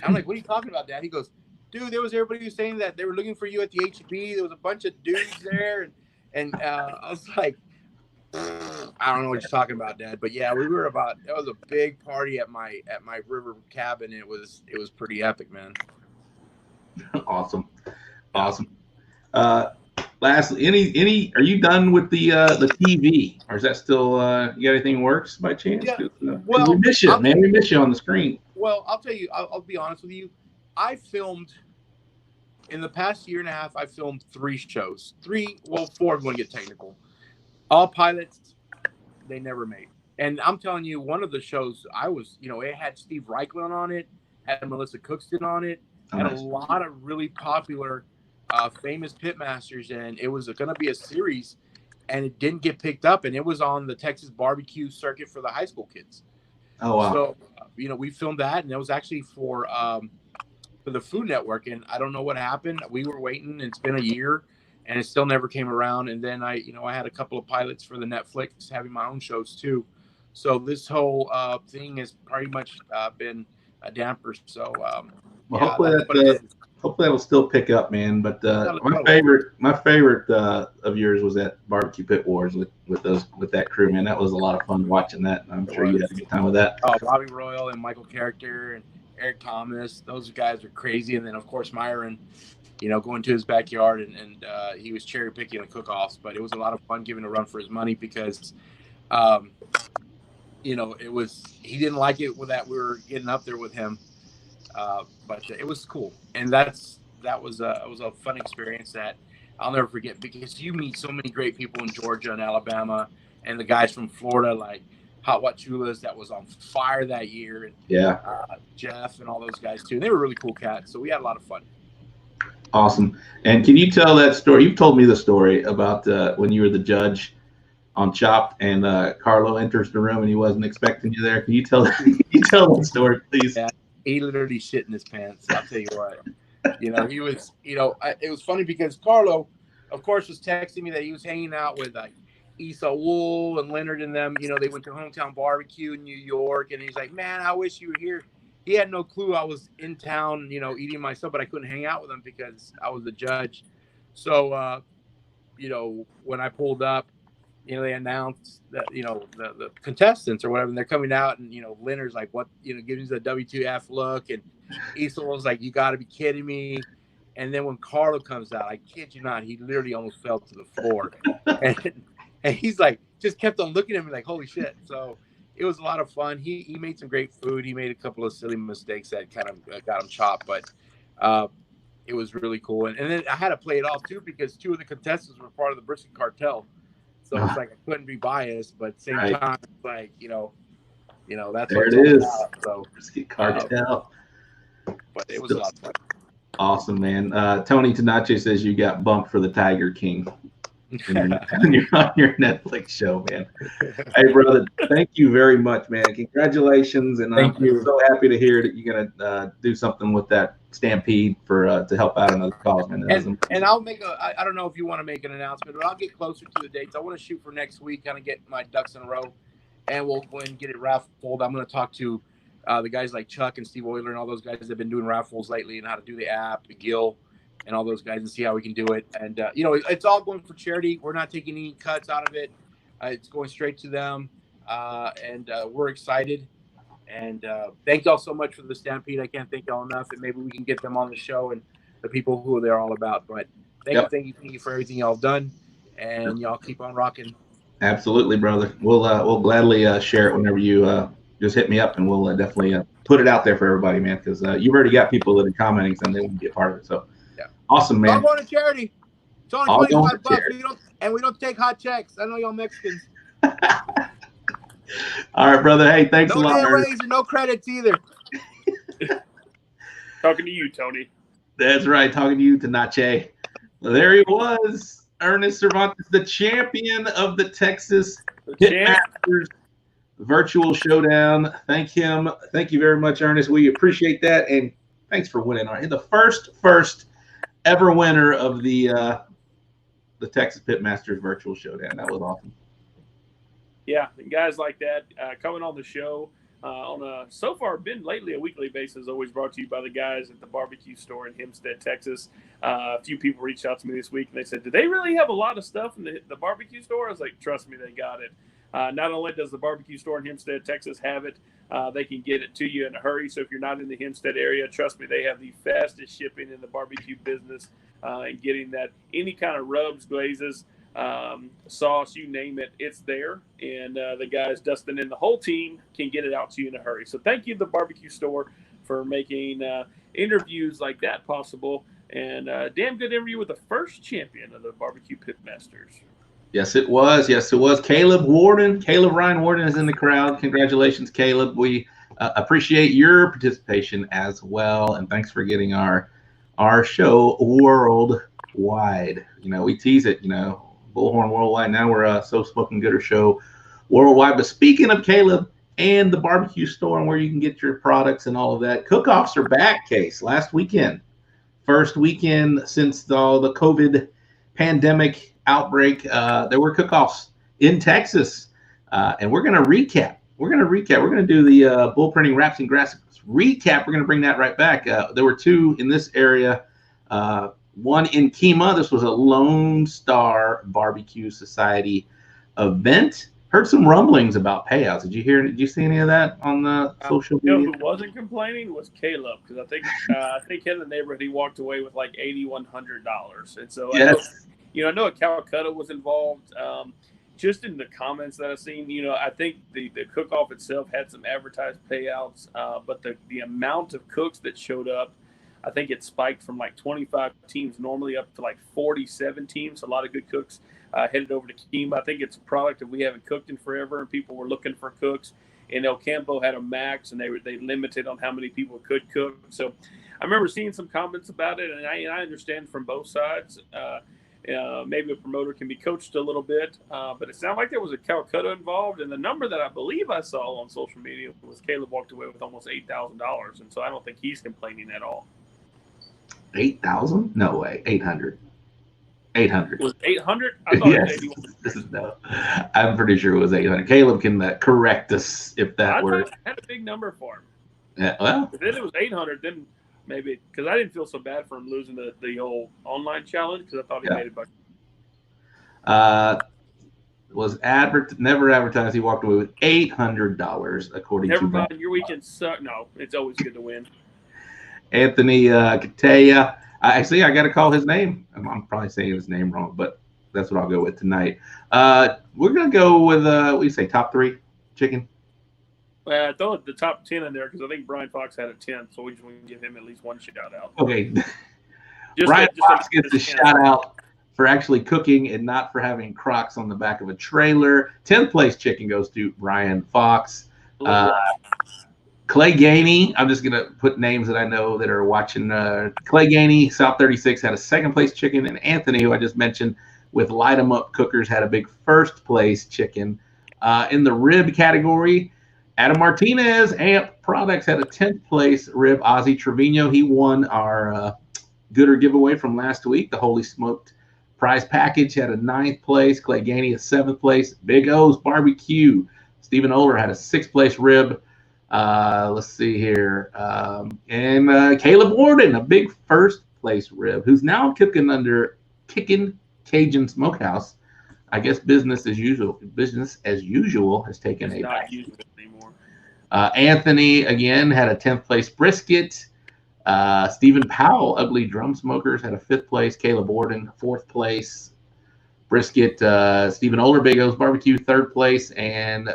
I'm like, what are you talking about, Dad? He goes, dude, there was everybody was saying that they were looking for you at the HEB. There was a bunch of dudes there. And I was like, I don't know what you're talking about, Dad. But yeah, that was a big party at my river cabin. It was pretty epic, man. Awesome. Lastly, are you done with the TV, or is that still you got anything works by chance? Yeah. Well, we miss you, man. We miss you on the screen. Well, I'll tell you. I'll be honest with you. I filmed in the past year and a half. I filmed 3 shows. 4 if you want to get technical. All pilots, they never made. And I'm telling you, one of the shows I was, it had Steve Reichlin on it, had Melissa Cookston on it, had a lot of really popular, famous pitmasters, and it was going to be a series, and it didn't get picked up, and it was on the Texas barbecue circuit for the high school kids. Oh wow! So, we filmed that, and it was actually for the Food Network, and I don't know what happened. We were waiting, and it's been a year. And it still never came around. And then I had a couple of pilots for the Netflix, having my own shows too. So this whole thing has pretty much been a damper. So hopefully that'll still pick up, man. But my favorite of yours was that Barbecue Pit Wars with that crew, man. That was a lot of fun watching that. I'm sure you had a good time with that. Oh, Bobby Royal and Michael Character and Eric Thomas, those guys are crazy. And then of course Myron. Going to his backyard and he was cherry picking the cook-offs, but it was a lot of fun giving a run for his money because, he didn't like it that we were getting up there with him, but it was cool. And that was a fun experience that I'll never forget because you meet so many great people in Georgia and Alabama and the guys from Florida, like Hot Wat Chulas that was on fire that year. And, Jeff and all those guys too. And they were really cool cats. So we had a lot of fun. Awesome. And can you tell that story? You've told me the story about when you were the judge on Chopped and Carlo enters the room and he wasn't expecting you there. Can you tell that story, please? Yeah, he literally shit in his pants. I'll tell you what. He was, it was funny because Carlo, of course, was texting me that he was hanging out with Issa Wool and Leonard and them. They went to Hometown Barbecue in New York. And he's like, man, I wish you were here. He had no clue I was in town, eating myself, but I couldn't hang out with him because I was the judge. So, when I pulled up, they announced that, the contestants or whatever, and they're coming out and, Leonard's like, what, gives the WTF look. And Issa was like, you got to be kidding me. And then when Carlo comes out, I kid you not, he literally almost fell to the floor. and he's like, just kept on looking at me like, holy shit. So, it was a lot of fun. He made some great food. He made a couple of silly mistakes that kind of got him chopped, but it was really cool. And then I had to play it off too because 2 of the contestants were part of the Brisket Cartel, so it's like I couldn't be biased, but at the same time, it's like that's there what it is. So Brisket Cartel. But it was a lot of fun. Awesome, man. Tony Tenace says you got bumped for the Tiger King. on your Netflix show, man. Hey, brother, thank you very much, man. Congratulations, and I'm so happy to hear that you're gonna do something with that Stampede for to help out another cause, man. And I'll make I don't know if you want to make an announcement, but I'll get closer to the dates. I want to shoot for next week, kind of get my ducks in a row, and we'll go ahead and get it raffled. I'm going to talk to the guys like Chuck and Steve Euler and all those guys that have been doing raffles lately and how to do the app, the Gil, and all those guys, and see how we can do it. And, it's all going for charity. We're not taking any cuts out of it. It's going straight to them. And we're excited. And thank y'all so much for the Stampede. I can't thank y'all enough. And maybe we can get them on the show and the people who they're all about. But thank you for everything y'all have done. And y'all keep on rocking. Absolutely, brother. We'll gladly share it whenever you just hit me up, and we'll definitely put it out there for everybody, man, because you've already got people that are commenting and they want to be a part of it. So. Awesome, man. I'm going to charity. It's only All going $25 to charity. we don't take hot checks. I know y'all Mexicans. All right, brother. Hey, thanks a No lot. ARAs or no credits either. Talking to you, Tony. That's right. Talking to you, Tenace. Well, there he was, Ernest Servantes, the champion of the Texas Pitmasters Virtual Showdown. Thank him. Thank you very much, Ernest. We appreciate that, and thanks for winning. The first ever winner of the Texas Pitmasters Virtual Showdown. That was awesome. Yeah, guys like that coming on the show on a so far been lately a weekly basis, always brought to you by the guys at the barbecue store in Hempstead, Texas. A few people reached out to me this week and they said, "Do they really have a lot of stuff in the barbecue store?" I was like, "Trust me, they got it." Not only does the barbecue store in Hempstead, Texas have it, they can get it to you in a hurry. So if you're not in the Hempstead area, trust me, they have the fastest shipping in the barbecue business and getting that any kind of rubs, glazes, sauce, you name it, it's there. And the guys, Dustin and the whole team, can get it out to you in a hurry. So thank you to the barbecue store for making interviews like that possible. And damn good interview with the first champion of the barbecue Pitmasters. Yes, it was. Yes, it was. Caleb Warden. Caleb Ryan Warden is in the crowd. Congratulations, Caleb. We appreciate your participation as well. And thanks for getting our show worldwide. We tease it, Bullhorn Worldwide. Now we're a So Smoking Gooder show worldwide. But speaking of Caleb and the barbecue store and where you can get your products and all of that, cook-offs are back, Case. Last weekend. First weekend since all the COVID pandemic outbreak, there were cook-offs in Texas, and we're going to recap. We're going to do the bull printing wraps and grass recap. We're going to bring that right back. There were two in this area, one in Kemah. This was a Lone Star Barbecue Society event. Heard some rumblings about payouts. Did you see any of that on the social media? Who wasn't complaining was Caleb, because I think in the neighborhood he walked away with like $8,100, and so yes. I know Calcutta was involved. Just in the comments that I've seen, I think the cook-off itself had some advertised payouts, but the amount of cooks that showed up, I think it spiked from like 25 teams normally up to like 47 teams. A lot of good cooks headed over to Kemah. I think it's a product that we haven't cooked in forever, and people were looking for cooks. And El Campo had a max, and they limited on how many people could cook. So I remember seeing some comments about it, and I understand from both sides. Maybe a promoter can be coached a little bit, but it sounded like there was a Calcutta involved, and the number that I believe I saw on social media was Caleb walked away with almost $8,000, and so I don't think he's complaining at all. 8,000? No way. 800. 800. Was 800? I thought yes. It was 81. No, I'm pretty sure it was 800. Caleb can correct us if that were. I had a big number for him. Yeah, well, if it was 800, then maybe, because I didn't feel so bad for him losing the old online challenge, because I thought he made it back. Was never advertised. He walked away with $800, according to. Never mind. Your weekend sucked. No, it's always good to win. Anthony Kateya. Actually, I got to call his name. I'm probably saying his name wrong, but that's what I'll go with tonight. We're gonna go with what do you say? Top 3 chicken. I throw the top 10 in there because I think Brian Fox had a 10, so we just want to give him at least one shout out. Okay. Brian Fox gets a shout out for actually cooking and not for having Crocs on the back of a trailer. 10th place chicken goes to Brian Fox. Clay Gainey, I'm just going to put names that I know that are watching. Clay Gainey, South 36, had a 2nd place chicken. And Anthony, who I just mentioned, with Light 'em Up Cookers, had a big 1st place chicken. In the rib category, Adam Martinez, Amp Products, had a 10th place rib. Ozzy Trevino, he won our Gooder giveaway from last week. The Holy Smoked prize package had a 9th place. Clay Gainey, a 7th place. Big O's Barbecue, Stephen Oler had a 6th place rib. Let's see here. And Caleb Warden, a big 1st place rib, who's now cooking under Kickin' Cajun Smokehouse. I guess business as usual. Business as usual has taken it's a not using it anymore. Anthony again had a 10th place brisket. Stephen Powell, Ugly Drum Smokers, had a 5th place. Caleb Warden, 4th place brisket. Stephen Oler, Big O's Barbecue, 3rd place, and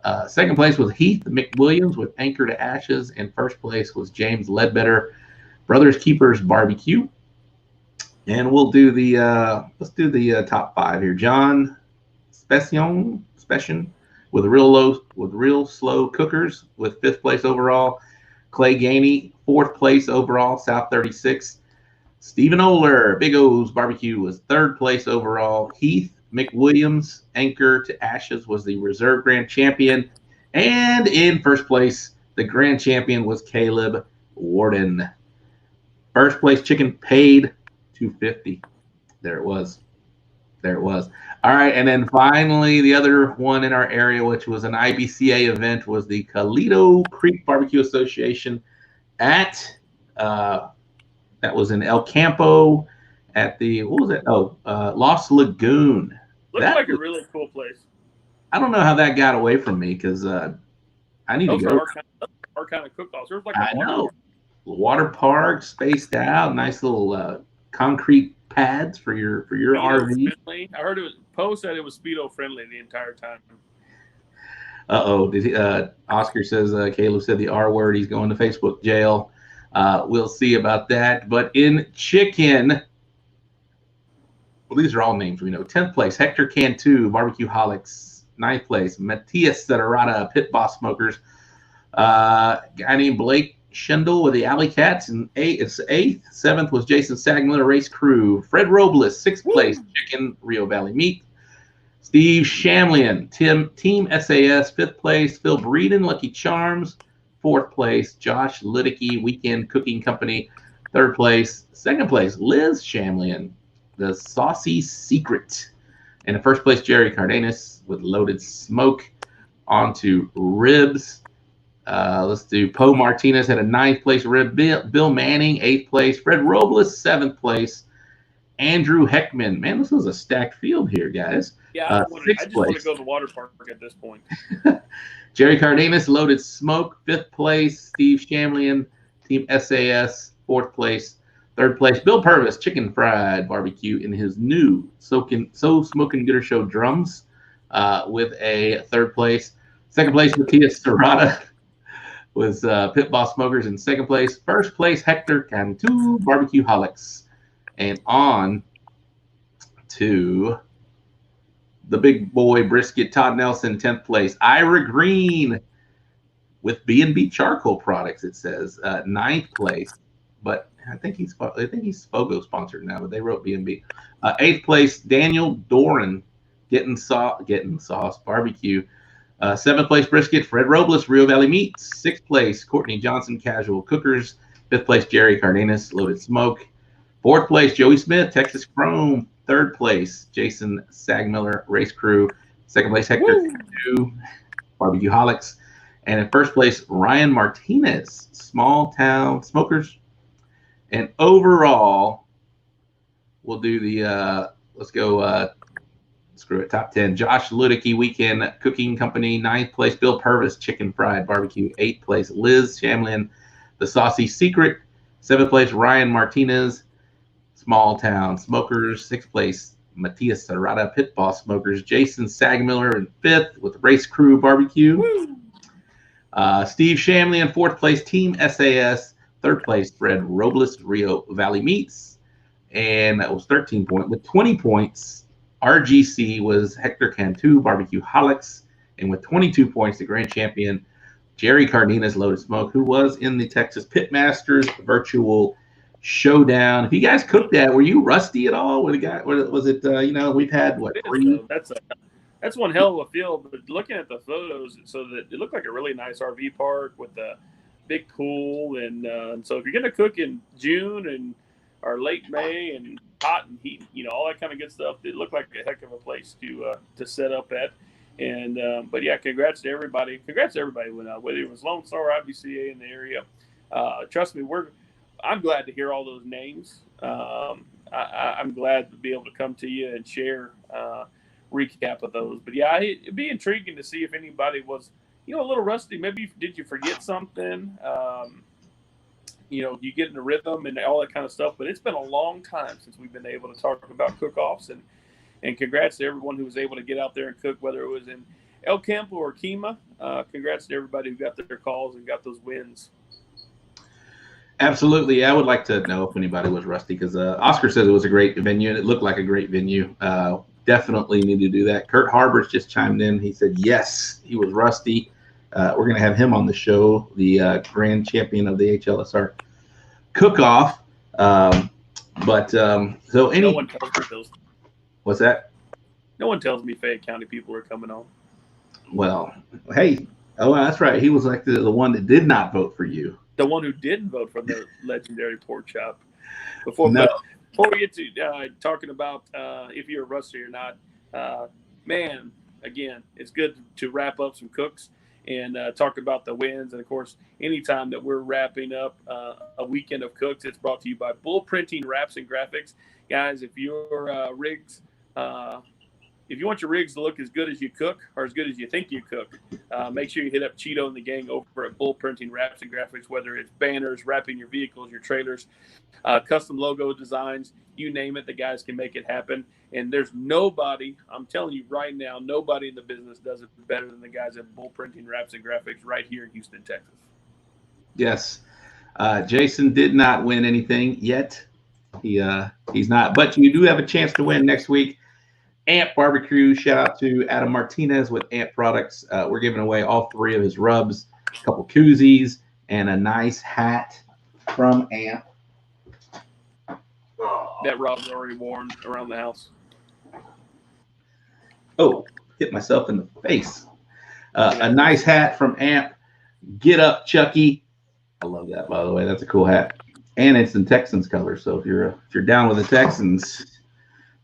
2nd place was Heath McWilliams with Anchor to Ashes, and 1st place was James Ledbetter, Brothers Keepers Barbecue. And we'll do the let's do the top 5 here. John Specian with real slow cookers with 5th place overall. Clay Ganey, 4th place overall, South 36. Stephen Oler, Big O's Barbecue, was 3rd place overall. Heath McWilliams, Anchor to Ashes, was the reserve grand champion. And in 1st place, the grand champion was Caleb Warden. 1st place chicken paid $250. There it was. All right, and then finally, the other one in our area, which was an IBCA event, was the Toledo Creek Barbecue Association at that was in El Campo at the what was it? Lost Lagoon. Looked like a really cool place. I don't know how that got away from me because I need to go. Our kind of cook-offs. There was like I know. Water park, spaced out, nice little concrete pads for your RV. Friendly. I heard Poe said it was speedo friendly the entire time. Oscar says Caleb said the R word. He's going to Facebook jail. We'll see about that. But in chicken, well, these are all names we know. 10th place, Hector Cantu, Barbecue Holics. 9th place, Matias Ceterata, Pit Boss Smokers. Guy named Blake Schindel with the Alley Cats, and it's 8th. 7th was Jason Sagmiller, Race Crew. Fred Robles, 6th place, Chicken, Rio Valley Meat. Steve Shamlian, Team SAS, 5th place. Phil Breeden, Lucky Charms, 4th place. Josh Lidicky, Weekend Cooking Company, 3rd place. 2nd place, Liz Shamlian, The Saucy Secret. And in 1st place, Jerry Cardenas with Loaded Smoke. On to ribs. Let's do Poe Martinez had a 9th place rib. Bill Manning, 8th place. Fred Robles, 7th place. Andrew Heckman. Man, this was a stacked field here, guys. Yeah, I just want to go to the water park at this point. Jerry Cardenas, Loaded Smoke, 5th place. Steve Shamlian, Team SAS, 4th place. 3rd place, Bill Purvis, Chicken Fried Barbecue in his new So Smoking Gooder Show drums with a 3rd place. 2nd place, Matias Serrata was Pit Boss Smokers in 2nd place. 1st place, Hector Cantu, Barbecue Holics. And on to the big boy brisket, Todd Nelson, 10th place. Ira Green with B&B Charcoal Products, it says, 9th place. But I think he's Fogo sponsored now, but they wrote B&B. 8th place, Daniel Doran, Getting Sauce Barbecue. 7th place, Brisket, Fred Robles, Rio Valley Meats. 6th place, Courtney Johnson, Casual Cookers. 5th place, Jerry Cardenas, Loaded Smoke. 4th place, Joey Smith, Texas Chrome. 3rd place, Jason Sagmiller, Race Crew. 2nd place, Hector Cantu, Barbecue Holics. And in 1st place, Ryan Martinez, Small Town Smokers. And overall, we'll do the, let's go, screw it, top 10. Josh Ludicky, Weekend Cooking Company. 9th place, Bill Purvis, Chicken Fried Barbecue. 8th place, Liz Shamlin, The Saucy Secret. 7th place, Ryan Martinez, Small Town Smokers. 6th place, Matias Serrata, Pit Boss Smokers. Jason Sagmiller in 5th with Race Crew Barbecue. Steve Shamley in 4th place, Team SAS. 3rd place, Fred Robles, Rio Valley Meats. And that was 13 points. With 20 points, RGC was Hector Cantu, Barbecue Holics. And with 22 points, the grand champion, Jerry Cardenas, Loaded Smoke, who was in the Texas Pitmasters virtual showdown. If you guys cooked that, were you rusty at all? Was it, we've had, what, 3? That's one hell of a field. But looking at the photos, so that it looked like a really nice RV park with a big pool. And so if you're going to cook in June or late May and hot and heat, all that kind of good stuff, it looked like a heck of a place to set up at. And but yeah, congrats to everybody. Congrats to everybody whether it was Lone Star or IBCA in the area. Trust me, I'm glad to hear all those names. I'm glad to be able to come to you and share recap of those. But yeah, it'd be intriguing to see if anybody was, a little rusty. Maybe did you forget something? You get in the rhythm and all that kind of stuff. But it's been a long time since we've been able to talk about cook-offs. And congrats to everyone who was able to get out there and cook, whether it was in El Campo or Kima. Congrats to everybody who got their calls and got those wins. Absolutely. Yeah, I would like to know if anybody was rusty because Oscar says it was a great venue and it looked like a great venue. Definitely need to do that. Kurt Harbers just chimed in. He said, yes, he was rusty. We're going to have him on the show, the grand champion of the HLSR cook-off. So No one tells me those. What's that? No one tells me Fayette County people are coming on. Well, hey, that's right. He was like the one that did not vote for you. The one who didn't vote for the legendary pork chop. No. Before we get to talking about if you're a rusty or not, man, again, it's good to wrap up some cooks and talk about the wins. And, of course, anytime that we're wrapping up a weekend of cooks, it's brought to you by Bull Printing Wraps and Graphics. Guys, if your rigs if you want your rigs to look as good as you cook or as good as you think you cook, make sure you hit up Cheeto and the gang over at Bull Printing Wraps and Graphics, whether it's banners, wrapping your vehicles, your trailers, custom logo designs, you name it, the guys can make it happen. And there's nobody, I'm telling you right now, nobody in the business does it better than the guys at Bull Printing Wraps and Graphics right here in Houston, Texas. Yes. Jason did not win anything yet. He's not, but you do have a chance to win next week. Amp Barbecue, shout out to Adam Martinez with Amp Products. We're giving away all 3 of his rubs, a couple koozies, and a nice hat from Amp. That Rob's already worn around the house. Oh, hit myself in the face. A nice hat from Amp. Get up, Chucky. I love that, by the way. That's a cool hat. And it's in Texans color. So if you're down with the Texans,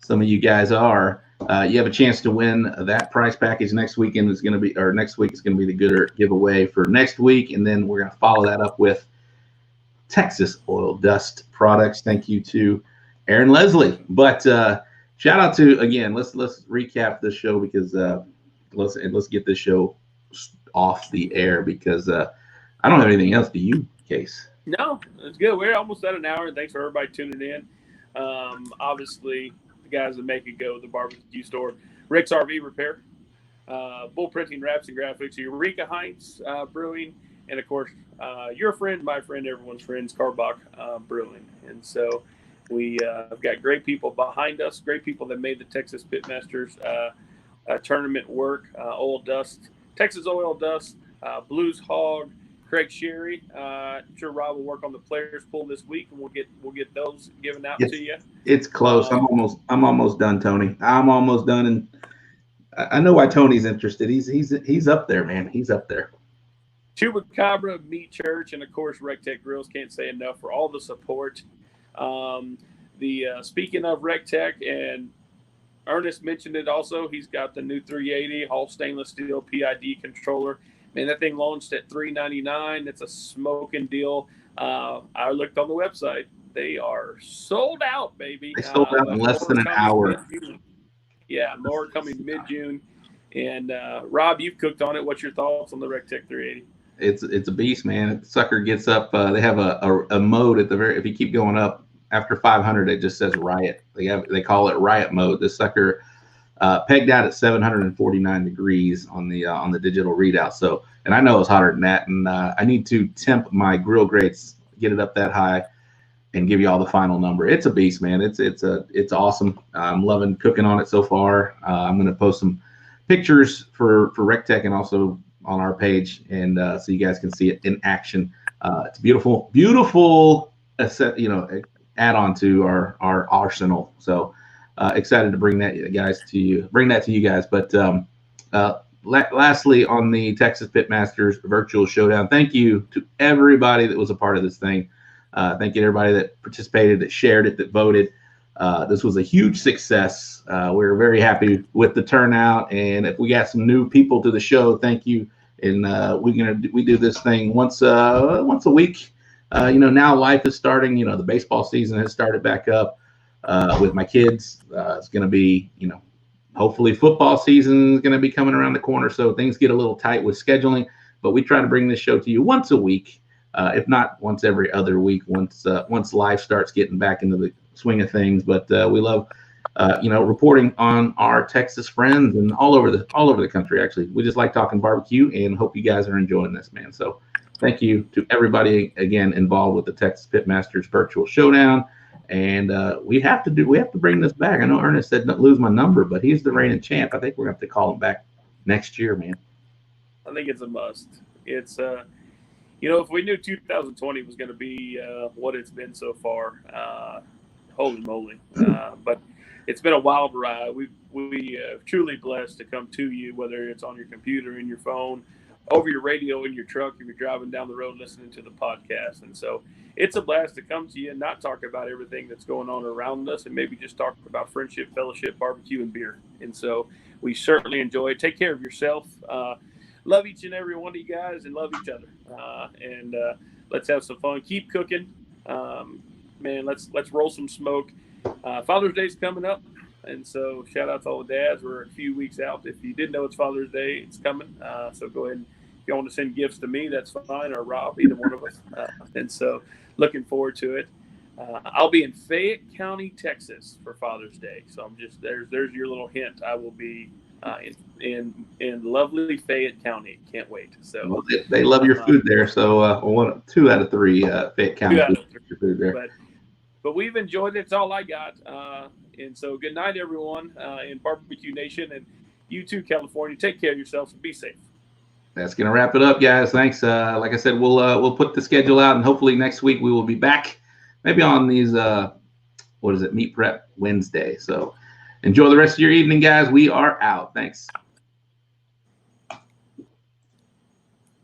some of you guys are, you have a chance to win that prize package. Next week is going to be the Gooder giveaway for next week. And then we're going to follow that up with Texas Oil Dust products. Thank you to Aaron Leslie. But shout out to, again, let's recap this show because let's get this show off the air because I don't have anything else. Do you, Case? No, it's good. We're almost at an hour, and thanks for everybody tuning in. Obviously, the guys that make it go, the barbecue store, Rick's RV Repair, Bull Printing Wraps and Graphics, Eureka Heights Brewing, and, of course, your friend, my friend, everyone's friends, Carbach Brewing. And so we have got great people behind us, great people that made the Texas Pitmasters tournament work, Oil Dust, Texas Oil Dust, Blues Hog, Craig Sherry. I'm sure Rob will work on the players pool this week, and we'll get those given out to you. It's close. I'm almost done, Tony. I'm almost done, and I know why Tony's interested. He's up there, man. He's up there. Chupacabra Meat Church, and of course RecTech Grills. Can't say enough for all the support. Speaking of RecTech, and Ernest mentioned it also. He's got the new 380 all stainless steel PID controller. Man, that thing launched at $399. It's a smoking deal. I looked on the website. They are sold out, baby. They sold out in less than an hour. Yeah, more coming mid-June. And Rob, you've cooked on it. What's your thoughts on the RecTech 380? It's a beast, man. The sucker gets up. They have a mode at the very. If you keep going up after 500, it just says riot. They call it riot mode. This sucker. Pegged out at 749 degrees on the digital readout. So, and I know it's hotter than that. And I need to temp my grill grates, get it up that high, and give you all the final number. It's a beast, man. It's awesome. I'm loving cooking on it so far. I'm going to post some pictures for RecTech and also on our page, and so you guys can see it in action. It's beautiful, add on to our arsenal. So. Excited to bring that to you guys. But lastly, on the Texas Pitmasters Virtual Showdown, thank you to everybody that was a part of this thing. Thank you to everybody that participated, that shared it, that voted. This was a huge success. We're very happy with the turnout, and if we got some new people to the show, thank you. And we do this thing once a week. Now life is starting. The baseball season has started back up. With my kids, it's going to be, hopefully football season is going to be coming around the corner. So things get a little tight with scheduling, but we try to bring this show to you once a week, if not once every other week, once life starts getting back into the swing of things. But we love, reporting on our Texas friends and all over the country. Actually, we just like talking barbecue and hope you guys are enjoying this, man. So Thank you to everybody again involved with the Texas Pitmasters Virtual Showdown. And we have to bring this back. I know Ernest said not lose my number, but he's the reigning champ. I think we're gonna have to call him back next year, man. I think it's a must. It's if we knew 2020 was going to be what it's been so far, holy moly! But it's been a wild ride. We truly blessed to come to you, whether it's on your computer, in your phone, over your radio, in your truck, if you're driving down the road listening to the podcast. And so it's a blast to come to you and not talk about everything that's going on around us, and maybe just talk about friendship, fellowship, barbecue, and beer. And so we certainly enjoy it. Take care of yourself. Love each and every one of you guys, and love each other. And let's have some fun. Keep cooking, man. Let's roll some smoke. Father's Day's coming up, and so shout out to all the dads. We're a few weeks out. If you didn't know it's Father's Day, it's coming. So go ahead and if you want to send gifts to me, that's fine, or Rob, either one of us. And so looking forward to it. I'll be in Fayette County, Texas for Father's Day. So I'm just there's your little hint. I will be in lovely Fayette County. Can't wait. So well, they love your food there. So 2 out of 3 Fayette County food there. But we've enjoyed it. It's all I got. And so good night, everyone in Barbecue Nation, and you too, California. Take care of yourselves and be safe. That's gonna wrap it up, guys. Thanks. Like I said, we'll put the schedule out, and hopefully next week we will be back. Maybe on these Meat Prep Wednesday. So enjoy the rest of your evening, guys. We are out. Thanks.